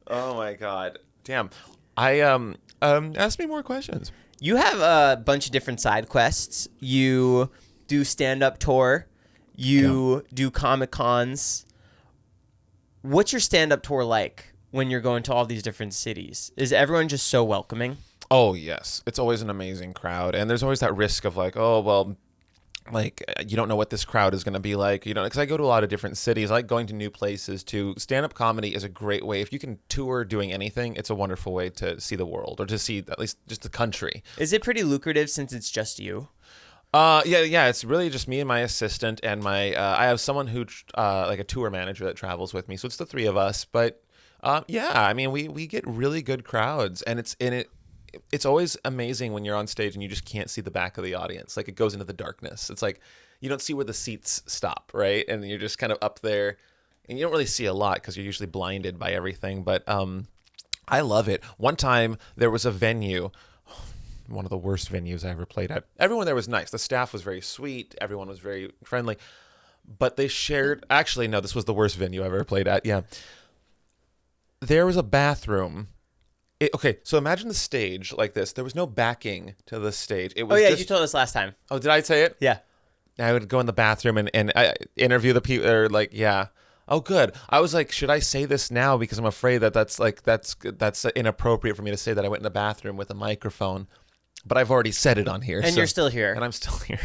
Oh my god. Damn. Ask me more questions. You have a bunch of different side quests. You do stand-up tour. You do Comic Cons. What's your stand-up tour like when you're going to all these different cities? Is everyone just so welcoming? Oh, yes. It's always an amazing crowd. And there's always that risk of like, oh, well, like you don't know what this crowd is going to be like, you know, because I go to a lot of different cities. I like going to new places too. Stand-up comedy is a great way. If you can tour doing anything, it's a wonderful way to see the world, or to see at least just the country. Is it pretty lucrative since it's just you? Yeah. It's really just me and my assistant and my. I have someone who like a tour manager that travels with me, so it's the 3 of us. But yeah, I mean, we get really good crowds, and it's always amazing when you're on stage and you just can't see the back of the audience. Like it goes into the darkness. It's like you don't see where the seats stop, right? And you're just kind of up there, and you don't really see a lot because you're usually blinded by everything. But I love it. One time there was a venue, one of the worst venues I ever played at. Everyone there was nice. The staff was very sweet. Everyone was very friendly. But they shared... Actually, no, this was the worst venue I've ever played at. Yeah. There was a bathroom... Okay, so imagine the stage like this. There was no backing to the stage. It was you told us last time. Oh, did I say it? Yeah. I would go in the bathroom and I interview the people, or like, yeah. Oh, good. I was like, should I say this now? Because I'm afraid that's inappropriate for me to say that I went in the bathroom with a microphone. But I've already said it on here. And you're still here. And I'm still here.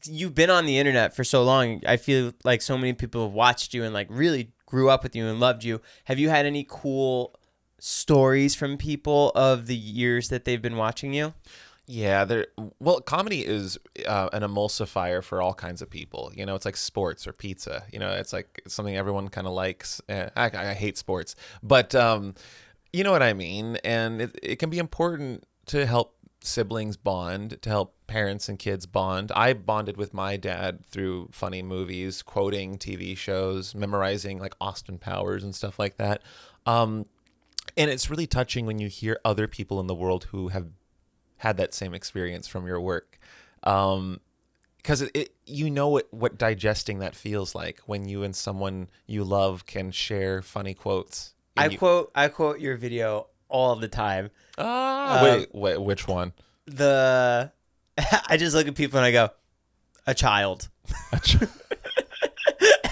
You've been on the internet for so long. I feel like so many people have watched you and like really grew up with you and loved you. Have you had any cool stories from people of the years that they've been watching you? Yeah, comedy is an emulsifier for all kinds of people. You know, it's like sports or pizza. You know, it's like something everyone kind of likes. I hate sports, but you know what I mean. And it can be important to help siblings bond, to help parents and kids bond. I bonded with my dad through funny movies, quoting TV shows, memorizing like Austin Powers and stuff like that. And it's really touching when you hear other people in the world who have had that same experience from your work, because you know what digesting that feels like when you and someone you love can share funny quotes. I quote your video all the time. Wait, which one? I just look at people and I go, a child.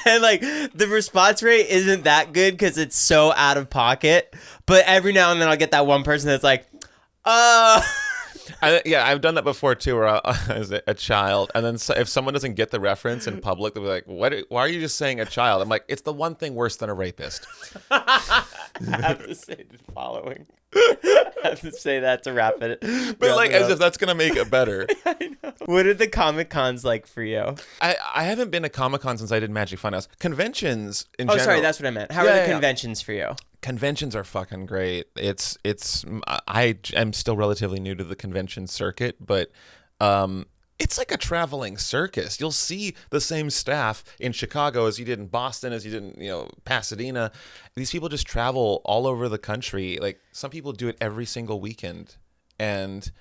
And like the response rate isn't that good because it's so out of pocket. But every now and then I'll get that one person that's like, I've done that before too, where I was a child, and then if someone doesn't get the reference in public, they'll be like, why are you just saying a child? I'm like, it's the one thing worse than a rapist. I have to say the following. I have to say that to wrap it. But like, as if that's going to make it better. I know. What are the Comic-Cons like for you? I haven't been to Comic-Con since I did Magic Funhouse. Conventions in general. Oh, sorry, that's what I meant. How are the conventions for you? Conventions are fucking great. I am still relatively new to the convention circuit, but it's like a traveling circus. You'll see the same staff in Chicago as you did in Boston, as you did in, Pasadena. These people just travel all over the country. Like some people do it every single weekend, and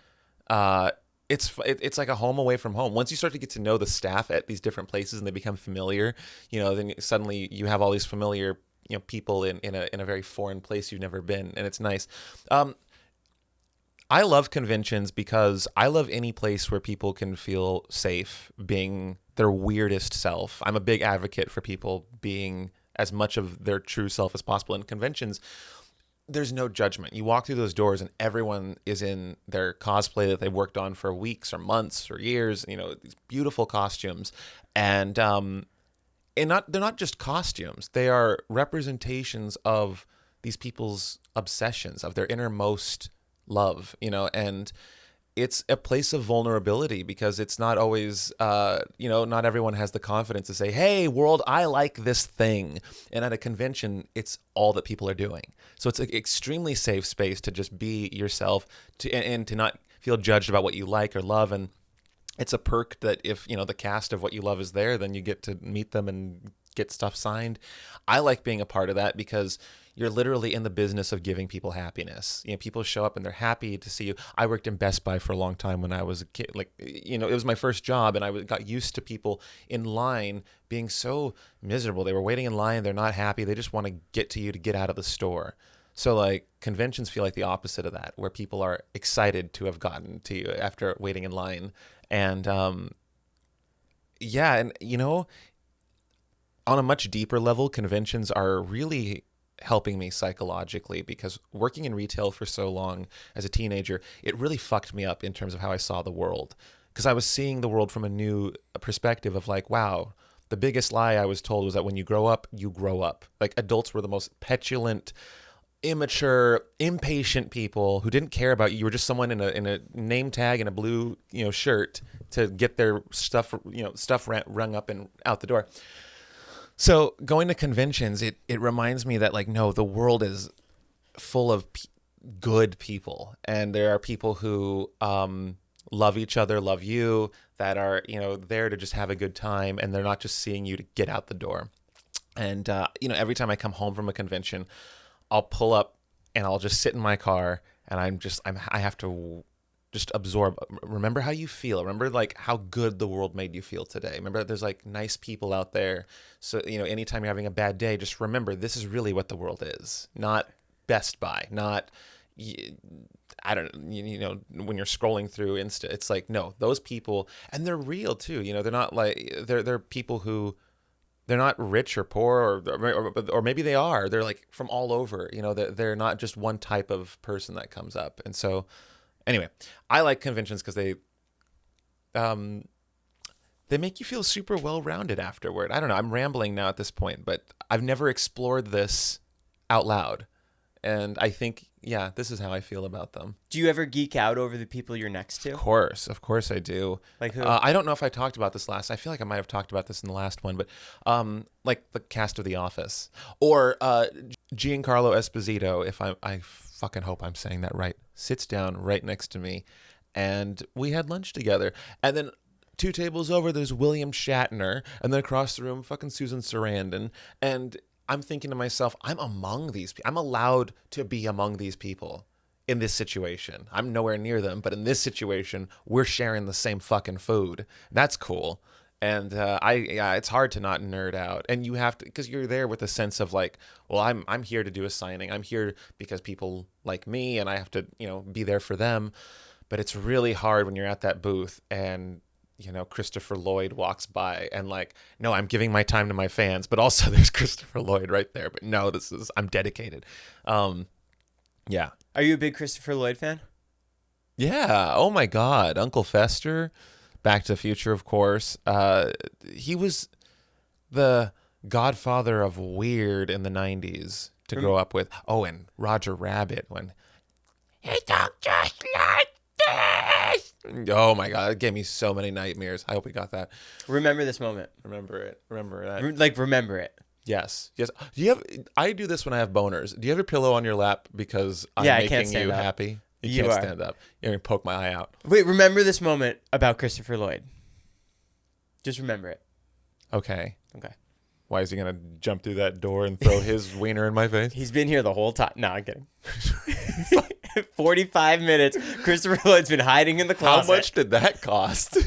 it's like a home away from home. Once you start to get to know the staff at these different places and they become familiar, then suddenly you have all these familiar people in a very foreign place you've never been, and it's nice. I love conventions because I love any place where people can feel safe being their weirdest self. I'm a big advocate for people being as much of their true self as possible. In conventions, there's no judgment. You walk through those doors and everyone is in their cosplay that they worked on for weeks or months or years, these beautiful costumes. And they're not just costumes. They are representations of these people's obsessions, of their innermost love, and it's a place of vulnerability because it's not always, not everyone has the confidence to say, hey, world, I like this thing. And at a convention, it's all that people are doing. So it's an extremely safe space to just be yourself and to not feel judged about what you like or love. And it's a perk that if, the cast of what you love is there, then you get to meet them and get stuff signed. I like being a part of that because you're literally in the business of giving people happiness. People show up and they're happy to see you. I worked in Best Buy for a long time when I was a kid. It was my first job, and I got used to people in line being so miserable. They were waiting in line. They're not happy. They just want to get to you to get out of the store. So conventions feel like the opposite of that, where people are excited to have gotten to you after waiting in line. And on a much deeper level, conventions are really helping me psychologically because working in retail for so long as a teenager, it really fucked me up in terms of how I saw the world, because I was seeing the world from a new perspective of like, wow, the biggest lie I was told was that when you grow up, you grow up. Like adults were the most petulant, immature, impatient people who didn't care about you. You were just someone in a name tag and a blue shirt to get their stuff rung up and out the door. So going to conventions, it reminds me that no, the world is full of good people, and there are people who love each other, love you, that are there to just have a good time, and they're not just seeing you to get out the door. And every time I come home from a convention, I'll pull up and I'll just sit in my car, and I have to just absorb. Remember how you feel. Remember how good the world made you feel today. Remember there's nice people out there. So, anytime you're having a bad day, just remember this is really what the world is. Not Best Buy, not, I don't when you're scrolling through Insta, it's no, those people, and they're real too. They're not they're people who they're not rich or poor, or maybe they are. They're like from all over. You know, they're not just one type of person that comes up. And so, anyway, I like conventions because they make you feel super well-rounded afterward. I don't know. I'm rambling now at this point, but I've never explored this out loud. And I think, yeah, this is how I feel about them. Do you ever geek out over the people you're next to? Of course I do. Like who? I don't know if I talked about this last. I feel like I might have talked about this in the last one, but like the cast of The Office, or Giancarlo Esposito. If I fucking hope I'm saying that right, sits down right next to me, and we had lunch together, and then 2 tables over, there's William Shatner, and then across the room, fucking Susan Sarandon, and I'm thinking to myself, I'm among these people. I'm allowed to be among these people in this situation. I'm nowhere near them, but in this situation, we're sharing the same fucking food. That's cool. And it's hard to not nerd out. And you have to, because you're there with a sense of like, well, I'm here to do a signing. I'm here because people like me, and I have to, be there for them. But it's really hard when you're at that booth and Christopher Lloyd walks by and like, no, I'm giving my time to my fans, but also there's Christopher Lloyd right there. But no, I'm dedicated. Yeah. Are you a big Christopher Lloyd fan? Yeah. Oh my God. Uncle Fester, Back to the Future, of course. He was the godfather of weird in the 90s to grow up with. Oh, and Roger Rabbit when he talked just like this. Oh my God, it gave me so many nightmares. I hope we got that. Remember this moment. Remember it. Remember that. Remember it. Yes. Do you have? I do this when I have boners. Do you have your pillow on your lap because I'm making you happy? You can't stand up. You're gonna poke my eye out. Wait, remember this moment about Christopher Lloyd. Just remember it. Okay. Okay. Why is he gonna jump through that door and throw his wiener in my face? He's been here the whole time. No, I'm kidding. 45 minutes. Christopher Lloyd's been hiding in the closet. How much did that cost?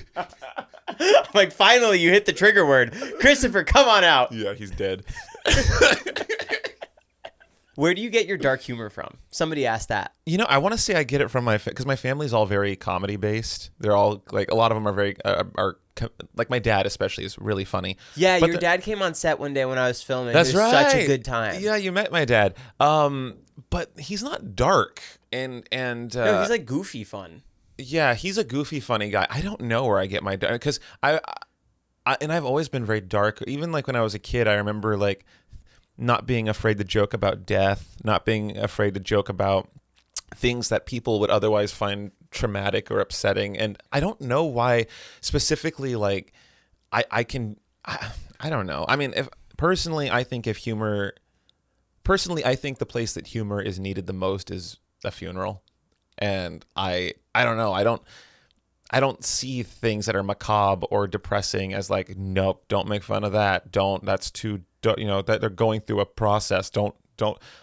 Like, finally, you hit the trigger word. Christopher, come on out. Yeah, he's dead. Where do you get your dark humor from? Somebody asked that. I want to say I get it from because my family's all very comedy based. They're all like, a lot of them are very like my dad especially is really funny. Yeah, but your dad came on set one day when I was filming. That's right. Such a good time. Yeah, you met my dad. But he's not dark and no, he's like goofy fun. Yeah, he's a goofy funny guy. I don't know where I get my dark, because I've always been very dark. Even like when I was a kid, I remember like not being afraid to joke about death, not being afraid to joke about things that people would otherwise find traumatic or upsetting. And I don't know why specifically, like I don't know. I mean, I think the place that humor is needed the most is a funeral. And I don't know. I don't see things that are macabre or depressing as like, nope, don't make fun of that. That's too, that they're going through a process. Don't.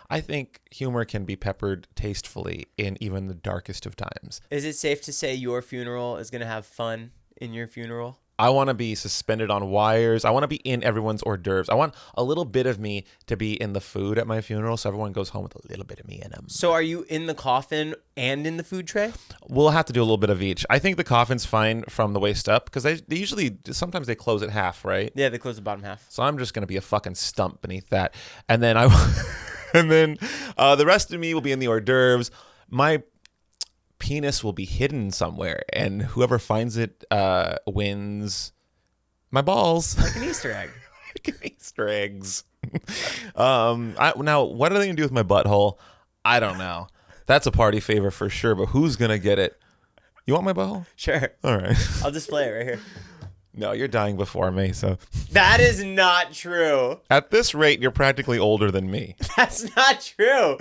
I think humor can be peppered tastefully in even the darkest of times. Is it safe to say your funeral is going to have fun in your funeral? I want to be suspended on wires. I want to be in everyone's hors d'oeuvres. I want a little bit of me to be in the food at my funeral, so everyone goes home with a little bit of me in them. So are you in the coffin and in the food tray? We'll have to do a little bit of each. I think the coffin's fine from the waist up, because they usually, sometimes they close it half, right? Yeah, they close the bottom half. So I'm just going to be a fucking stump beneath that. And then the rest of me will be in the hors d'oeuvres. My penis will be hidden somewhere, and whoever finds it wins my balls. Like an Easter egg. Like an Easter eggs. Now, what are they gonna do with my butthole? I don't know. That's a party favor for sure, but who's gonna get it? You want my butthole? Sure. All right. I'll display it right here. No, you're dying before me, so. That is not true. At this rate, you're practically older than me. That's not true.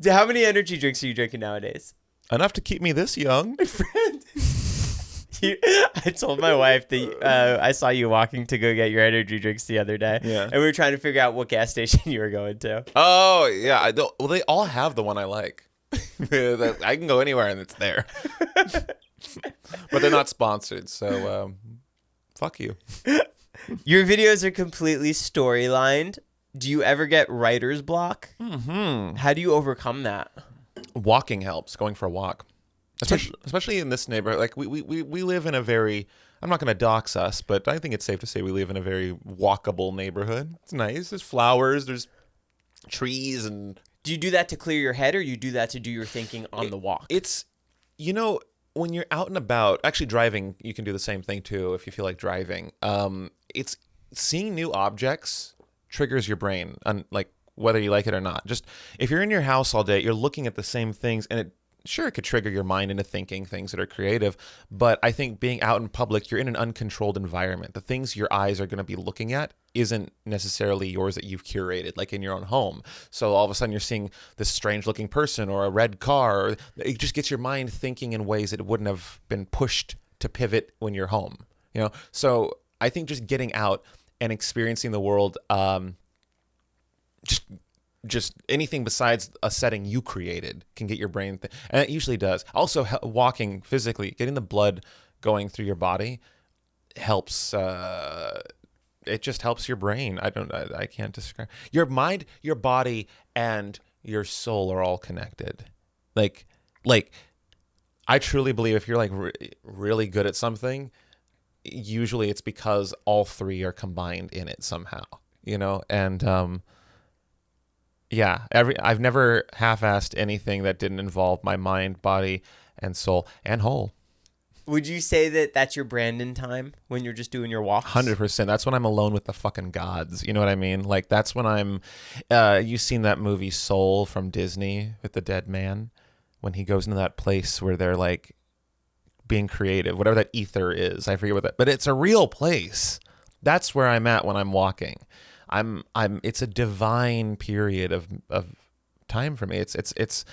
How many energy drinks are you drinking nowadays? Enough to keep me this young. Friend. I told my wife that I saw you walking to go get your energy drinks the other day. Yeah. And we were trying to figure out what gas station you were going to. Oh, yeah. Well, they all have the one I like. I can go anywhere and it's there. But they're not sponsored, so fuck you. Your videos are completely storylined. Do you ever get writer's block? Mm-hmm. How do you overcome that? Walking helps. Going for a walk. Especially in this neighborhood. Like we live in a very, I'm not going to dox us, but I think it's safe to say we live in a very walkable neighborhood. It's nice. There's flowers, there's trees, and Do you do that to clear your head, or you do that to do your thinking on the walk? it's, when you're out and about, actually driving, you can do the same thing too if you feel like driving. It's seeing new objects triggers your brain, like whether you like it or not. Just if you're in your house all day, you're looking at the same things, and it could trigger your mind into thinking things that are creative. But I think being out in public, you're in an uncontrolled environment. The things your eyes are going to be looking at isn't necessarily yours that you've curated, like in your own home. So all of a sudden you're seeing this strange looking person or a red car. Or it just gets your mind thinking in ways that it wouldn't have been pushed to pivot when you're home. So I think just getting out and experiencing the world, just anything besides a setting you created can get your brain and it usually does. Also, walking physically, getting the blood going through your body helps. It just helps your brain. I can't describe. Your mind, your body, and your soul are all connected. Like I truly believe if you're like really good at something, usually it's because all three are combined in it somehow. And yeah, I've never half-assed anything that didn't involve my mind, body, and soul, and whole. Would you say that that's your Brandon time when you're just doing your walks? 100%. That's when I'm alone with the fucking gods. You know what I mean? Like, that's when I'm... you've seen that movie Soul from Disney with the dead man? When he goes into that place where they're, like, being creative, whatever that ether is. I forget what that... But it's a real place. That's where I'm at when I'm walking. It's a divine period of time for me. It's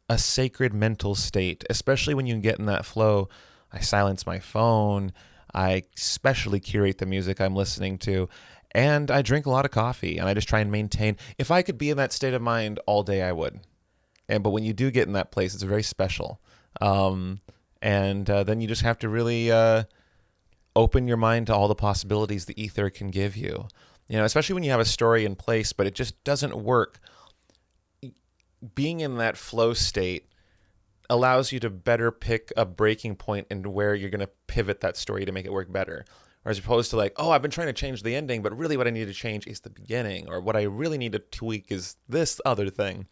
a sacred mental state, especially when you get in that flow. I silence my phone. I especially curate the music I'm listening to, and I drink a lot of coffee, and I just try and maintain. If I could be in that state of mind all day, I would. But when you do get in that place, it's very special. Then you just have to really open your mind to all the possibilities the ether can give you. Especially when you have a story in place, but it just doesn't work. Being in that flow state allows you to better pick a breaking point and where you're going to pivot that story to make it work better. Or as opposed to like, I've been trying to change the ending, but really what I need to change is the beginning. Or what I really need to tweak is this other thing.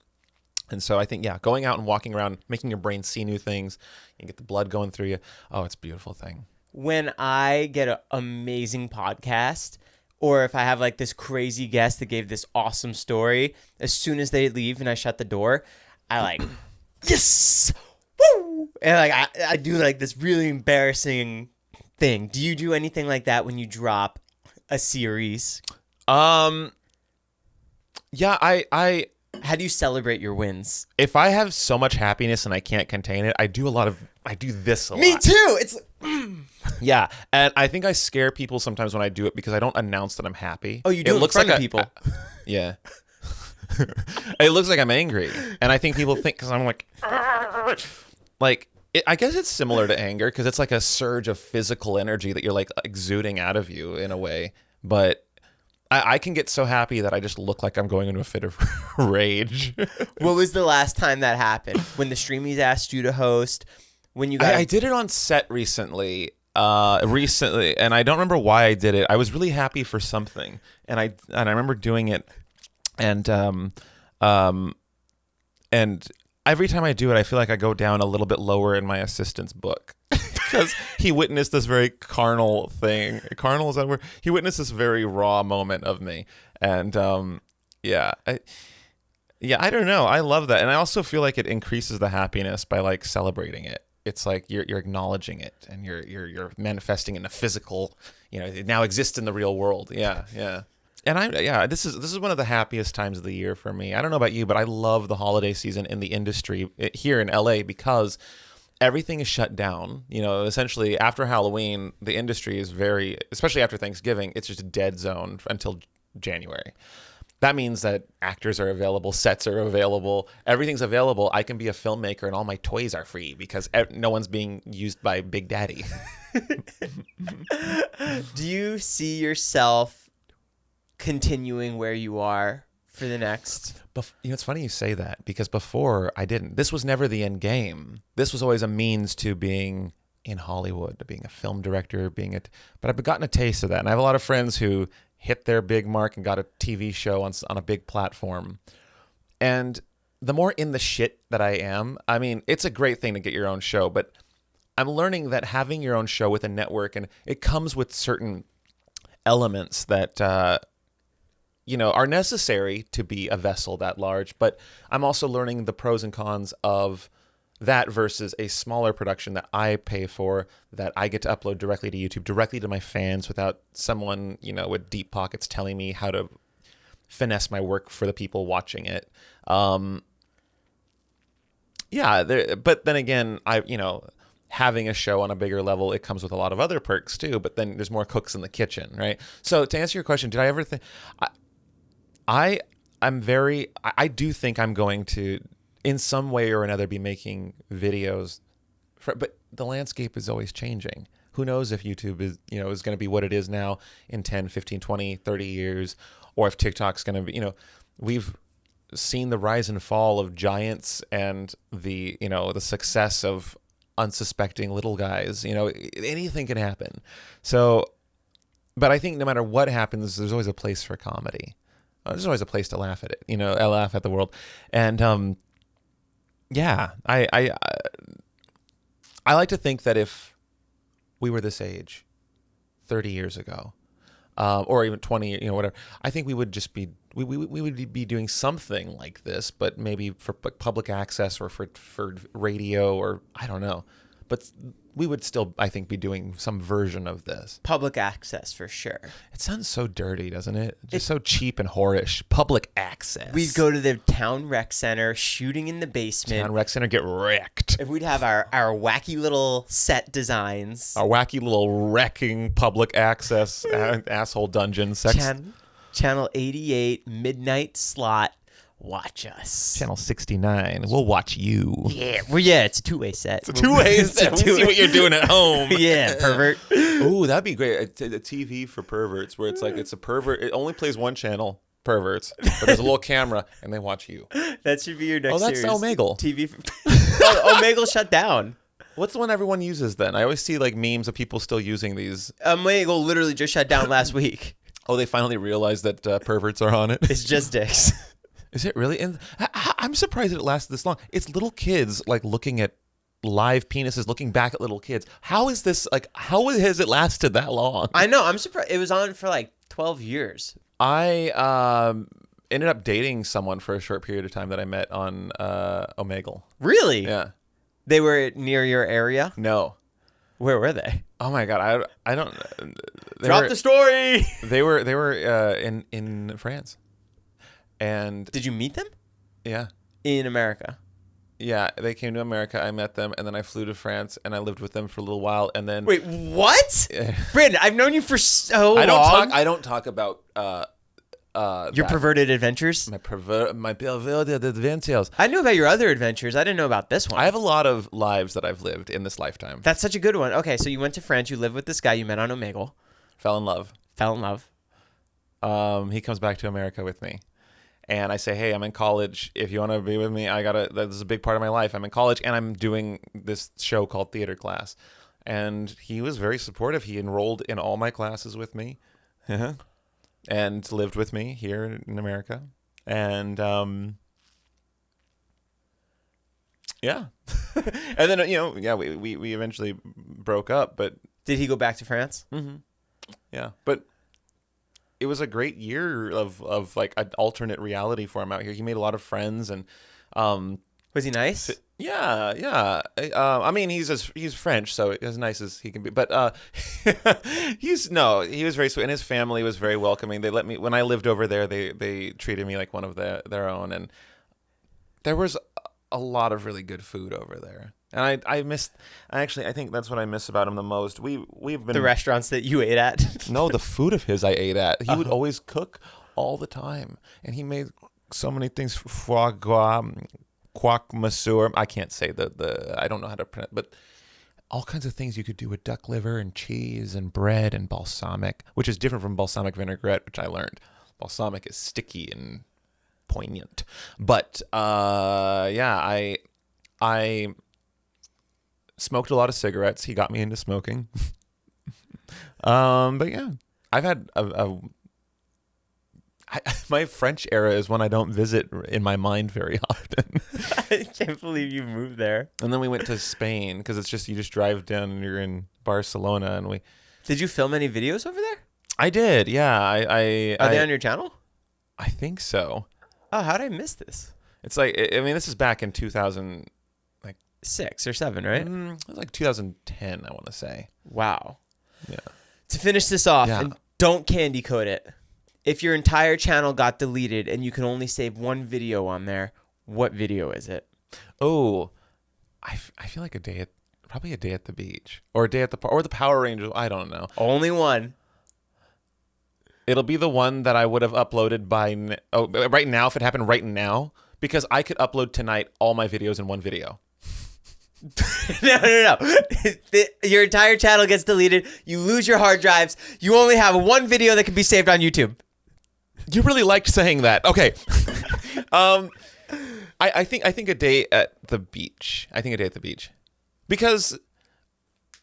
And so I think, going out and walking around, making your brain see new things, and get the blood going through you. Oh, it's a beautiful thing. When I get an amazing podcast, or if I have like this crazy guest that gave this awesome story, as soon as they leave and I shut the door, I like, yes, woo! And like I do like this really embarrassing thing. Do you do anything like that when you drop a series? Yeah, I How do you celebrate your wins? if I have so much happiness and I can't contain it, I do this a lot. Me too. It's Yeah, and I think I scare people sometimes when I do it because I don't announce that I'm happy. Oh, you do it in front of people. Yeah. It looks like I'm angry, and I think people think because I'm like I guess it's similar to anger because it's like a surge of physical energy that you're like exuding out of you in a way, but I can get so happy that I just look like I'm going into a fit of rage. What was the last time that happened? When the Streamies asked you to host? When you got I did it on set recently, and I don't remember why I did it. I was really happy for something, and I remember doing it, and every time I do it, I feel like I go down a little bit lower in my assistant's book. Because he witnessed this very carnal thing. Carnal, is that word? He witnessed this very raw moment of me. And I don't know. I love that. And I also feel like it increases the happiness by like celebrating it. It's like you're acknowledging it and you're manifesting in a physical, it now exists in the real world. Yeah, yeah. And this is one of the happiest times of the year for me. I don't know about you, but I love the holiday season in the industry here in LA because everything is shut down. Essentially after Halloween, the industry is especially after Thanksgiving, it's just a dead zone until January. That means that actors are available, sets are available, everything's available. I can be a filmmaker and all my toys are free because no one's being used by Big Daddy. Do you see yourself continuing where you are for the next. It's funny you say that, because before I didn't. This was never the end game. This was always a means to being in Hollywood, to being a film director, but I've gotten a taste of that. And I have a lot of friends who hit their big mark and got a TV show on a big platform. And the more in the shit that I am, I mean, it's a great thing to get your own show, but I'm learning that having your own show with a network, and it comes with certain elements that, are necessary to be a vessel that large. But I'm also learning the pros and cons of that versus a smaller production that I pay for, that I get to upload directly to YouTube, directly to my fans, without someone, with deep pockets telling me how to finesse my work for the people watching it. But then again, having a show on a bigger level, it comes with a lot of other perks too, but then there's more cooks in the kitchen, right? So to answer your question, did I ever think, I do think I'm going to, in some way or another, be making videos, but the landscape is always changing. Who knows if YouTube is going to be what it is now in 10, 15, 20, 30 years, or if TikTok's going to be, we've seen the rise and fall of giants and the success of unsuspecting little guys. Anything can happen. So, but I think no matter what happens, there's always a place for comedy. There's always a place to laugh at it. I laugh at the world. And, I like to think that if we were this age 30 years ago, or even 20, whatever, I think we would just be, we would be doing something like this, but maybe for public access or for radio, or I don't know. But we would still, I think, be doing some version of this. Public access, for sure. It sounds so dirty, doesn't it? Just so cheap and whorish. Public access. We'd go to the town rec center, shooting in the basement. Town rec center, get wrecked. If we'd have our wacky little set designs. Our wacky little wrecking public access asshole dungeon sex. Channel 88, midnight slot. Watch us. Channel 69. We'll watch you. Yeah. Well, yeah, it's a two-way set. It's a two-way set. We'll see what you're doing at home. Yeah, pervert. Ooh, that'd be great. A TV for perverts, where it's like it's a pervert. It only plays one channel, perverts, but there's a little camera, and they watch you. That should be your next series. Oh, that's Omegle. TV. Omegle shut down. What's the one everyone uses then? I always see like memes of people still using these. Omegle literally just shut down last week. Oh, they finally realized that perverts are on it? It's just dicks. Is it really? And I'm surprised it lasted this long. It's little kids like looking at live penises, looking back at little kids. How is this how has it lasted that long? I know. I'm surprised. It was on for like 12 years. I ended up dating someone for a short period of time that I met on Omegle. Really? Yeah. They were near your area? No. Where were they? Oh my God. I don't. Drop the story. They were in France. And did you meet them? Yeah. In America? Yeah, they came to America. I met them, and then I flew to France, and I lived with them for a little while, and then. Wait, what? Brandon, I've known you for so long. I don't talk about your perverted adventures. My perverted adventures. I knew about your other adventures. I didn't know about this one. I have a lot of lives that I've lived in this lifetime. That's such a good one. Okay, so you went to France. You lived with this guy you met on Omegle. Fell in love. He comes back to America with me. And I say, hey, I'm in college. If you want to be with me, this is a big part of my life. I'm in college, and I'm doing this show called Theater Class. And he was very supportive. He enrolled in all my classes with me and lived with me here in America. And, yeah. And then, we eventually broke up. But did he go back to France? Mm-hmm. Yeah. But it was a great year of like an alternate reality for him out here. He made a lot of friends, and was he nice? Yeah. I mean, he's French, so as nice as he can be. But he was very sweet, and his family was very welcoming. They let me, when I lived over there, they treated me like one of their own, and there was a lot of really good food over there. And I think that's what I miss about him the most. We've been the restaurants that you ate at. No, the food of his I ate at. He would always cook all the time, and he made so many things. Foie gras, quack masseur. I can't say I don't know how to pronounce, but all kinds of things you could do with duck liver and cheese and bread and balsamic, which is different from balsamic vinaigrette, which I learned. Balsamic is sticky and poignant. But yeah, I smoked a lot of cigarettes. He got me into smoking. But yeah, I've had my French era is when I don't visit in my mind very often. I can't believe you moved there. And then we went to Spain because it's just you just drive down and you're in Barcelona, and we. Did you film any videos over there? I did, yeah. Are they on your channel? I think so. Oh, how did I miss this? It's like, I mean, this is back in 2000. 6 or 7, right? It was like 2010, I want to say. Wow. Yeah. To finish this off, Yeah. and don't candy coat it. If your entire channel got deleted and you can only save one video on there, what video is it? Oh, I feel like probably a day at the beach, or a day at the park, or the Power Rangers. I don't know. Only one. It'll be the one that I would have uploaded right now if it happened right now, because I could upload tonight all my videos in one video. No. Your entire channel gets deleted. You lose your hard drives. You only have one video that can be saved on YouTube. You really liked saying that. Okay. I think a day at the beach. I think a day at the beach, because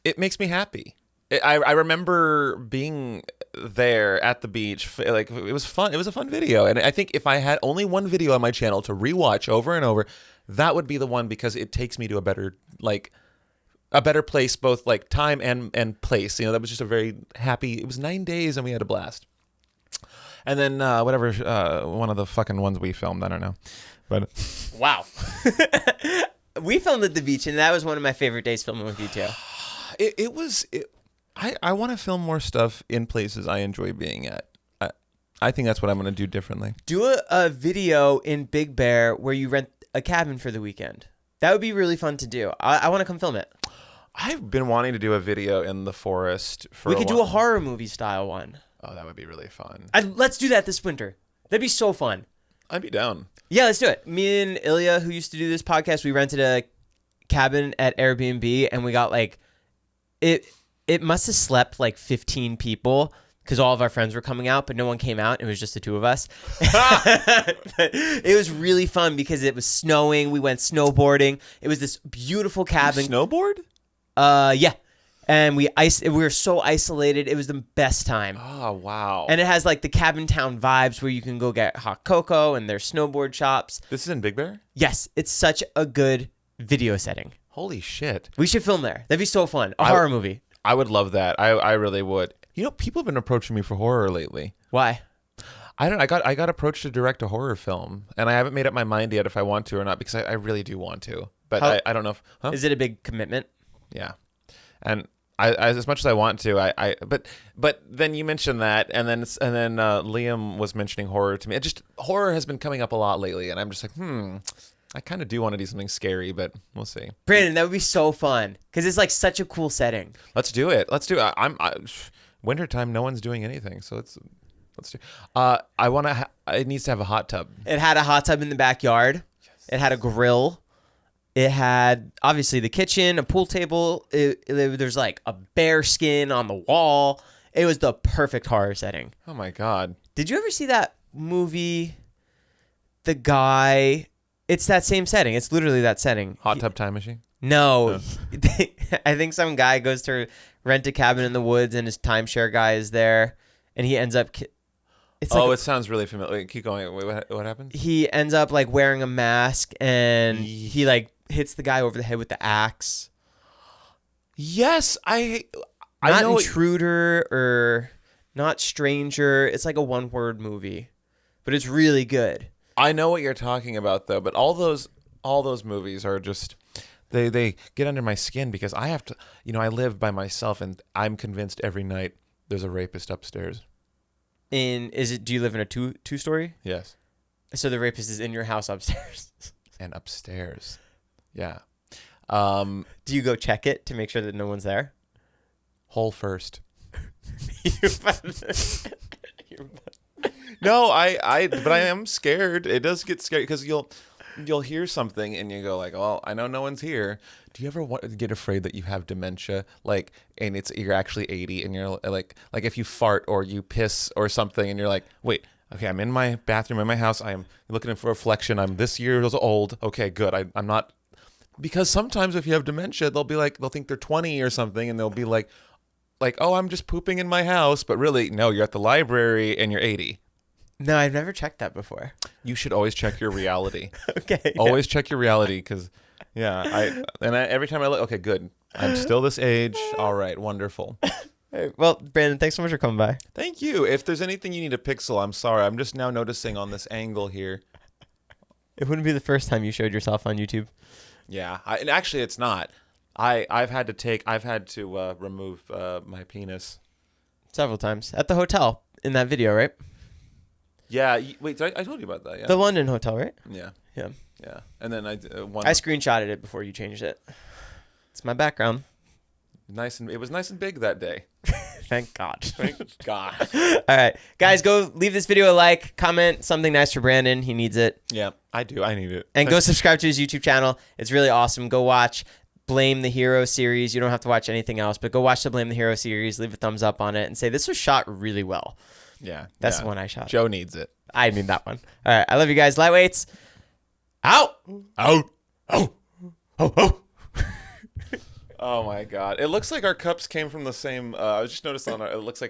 it makes me happy. I remember being there at the beach. Like, it was fun. It was a fun video, and I think if I had only one video on my channel to rewatch over and over, that would be the one, because it takes me to a better place, both like time and place. You know, that was just a very happy. It was 9 days, and we had a blast. And then whatever one of the fucking ones we filmed, I don't know, but wow. We filmed at the beach, and that was one of my favorite days filming with you too. I want to film more stuff in places I enjoy being at. I think that's what I'm going to do differently. Do a video in Big Bear where you rent a cabin for the weekend. That would be really fun to do. I want to come film it. I've been wanting to do a video in the forest for a while. We could do a horror movie style one. Oh, that would be really fun. Let's do that this winter. That'd be so fun. I'd be down. Yeah, let's do it. Me and Ilya, who used to do this podcast, we rented a cabin at Airbnb, and we got like it must have slept like 15 people, because all of our friends were coming out, but no one came out. It was just the two of us. But it was really fun because it was snowing. We went snowboarding. It was this beautiful cabin. You snowboard? Yeah. And we were so isolated. It was the best time. Oh, wow. And it has like the cabin town vibes where you can go get hot cocoa, and there's snowboard shops. This is in Big Bear? Yes. It's such a good video setting. Holy shit. We should film there. That'd be so fun. A horror movie. I would love that. I really would. You know, people have been approaching me for horror lately. Why? I got approached to direct a horror film, and I haven't made up my mind yet if I want to or not, because I really do want to. But I don't know if... Huh? Is it a big commitment? Yeah. And as much as I want to, but then you mentioned that, and then Liam was mentioning horror to me. Horror has been coming up a lot lately, and I'm just like, I kind of do want to do something scary, but we'll see. Brandon, that would be so fun, because it's like such a cool setting. Let's do it. Wintertime, no one's doing anything, so let's do. It needs to have a hot tub. It had a hot tub in the backyard. Yes. It had a grill. It had obviously the kitchen, a pool table. There's like a bear skin on the wall. It was the perfect horror setting. Oh my God! Did you ever see that movie? The guy. It's that same setting. It's literally that setting. Hot Tub Time Machine? No. I think some guy goes to rent a cabin in the woods, and his timeshare guy is there, and he ends up... it sounds really familiar. Wait, keep going. Wait, what happened? He ends up like wearing a mask, and he like hits the guy over the head with the axe. Yes, I not know Intruder or not Stranger. It's like a one-word movie, but it's really good. I know what you're talking about, though, but all those movies are just they get under my skin, because I have to, I live by myself, and I'm convinced every night there's a rapist upstairs. Do you live in a two-story? Yes. So the rapist is in your house upstairs. And upstairs. Yeah. Do you go check it to make sure that no one's there? Hole first. No, but I am scared. It does get scary, because you'll hear something and you go like, "Oh, I know no one's here." Do you ever get afraid that you have dementia, and you're actually 80, and you're like if you fart or you piss or something, and you're like, "Wait, Okay, I'm in my bathroom in my house. I am looking for a reflection. I'm this year old. Okay, good. I'm not, because sometimes if you have dementia, they'll think they're 20 or something, and they'll be like, oh, I'm just pooping in my house, but really, no, you're at the library and you're 80. No, I've never checked that before. You should always check your reality. Okay. Yeah. Always check your reality, because, every time I look, okay, good. I'm still this age. All right, wonderful. Hey, well, Brandon, thanks so much for coming by. Thank you. If there's anything you need to pixel, I'm sorry. I'm just now noticing on this angle here. It wouldn't be the first time you showed yourself on YouTube. Yeah, and actually, it's not. I've had to remove my penis Several times at the hotel in that video, right? Yeah. Wait, I told you about that. Yeah. The London hotel, right? Yeah. Yeah. Yeah. And then I screenshotted it before you changed it. It's my background. It was nice and big that day. Thank God. Thank God. All right, guys, go leave this video a like, comment something nice for Brandon. He needs it. Yeah, I do. I need it. And go subscribe to his YouTube channel. It's really awesome. Go watch Blame the Hero series. You don't have to watch anything else, but go watch the Blame the Hero series. Leave a thumbs up on it and say, this was shot really well. Yeah. That's the one I shot. Joe needs it. I need that one. All right, I love you guys. Lightweights, out. Out. Oh. Oh. Oh. Oh my God! It looks like our cups came from the same. I just noticed it looks like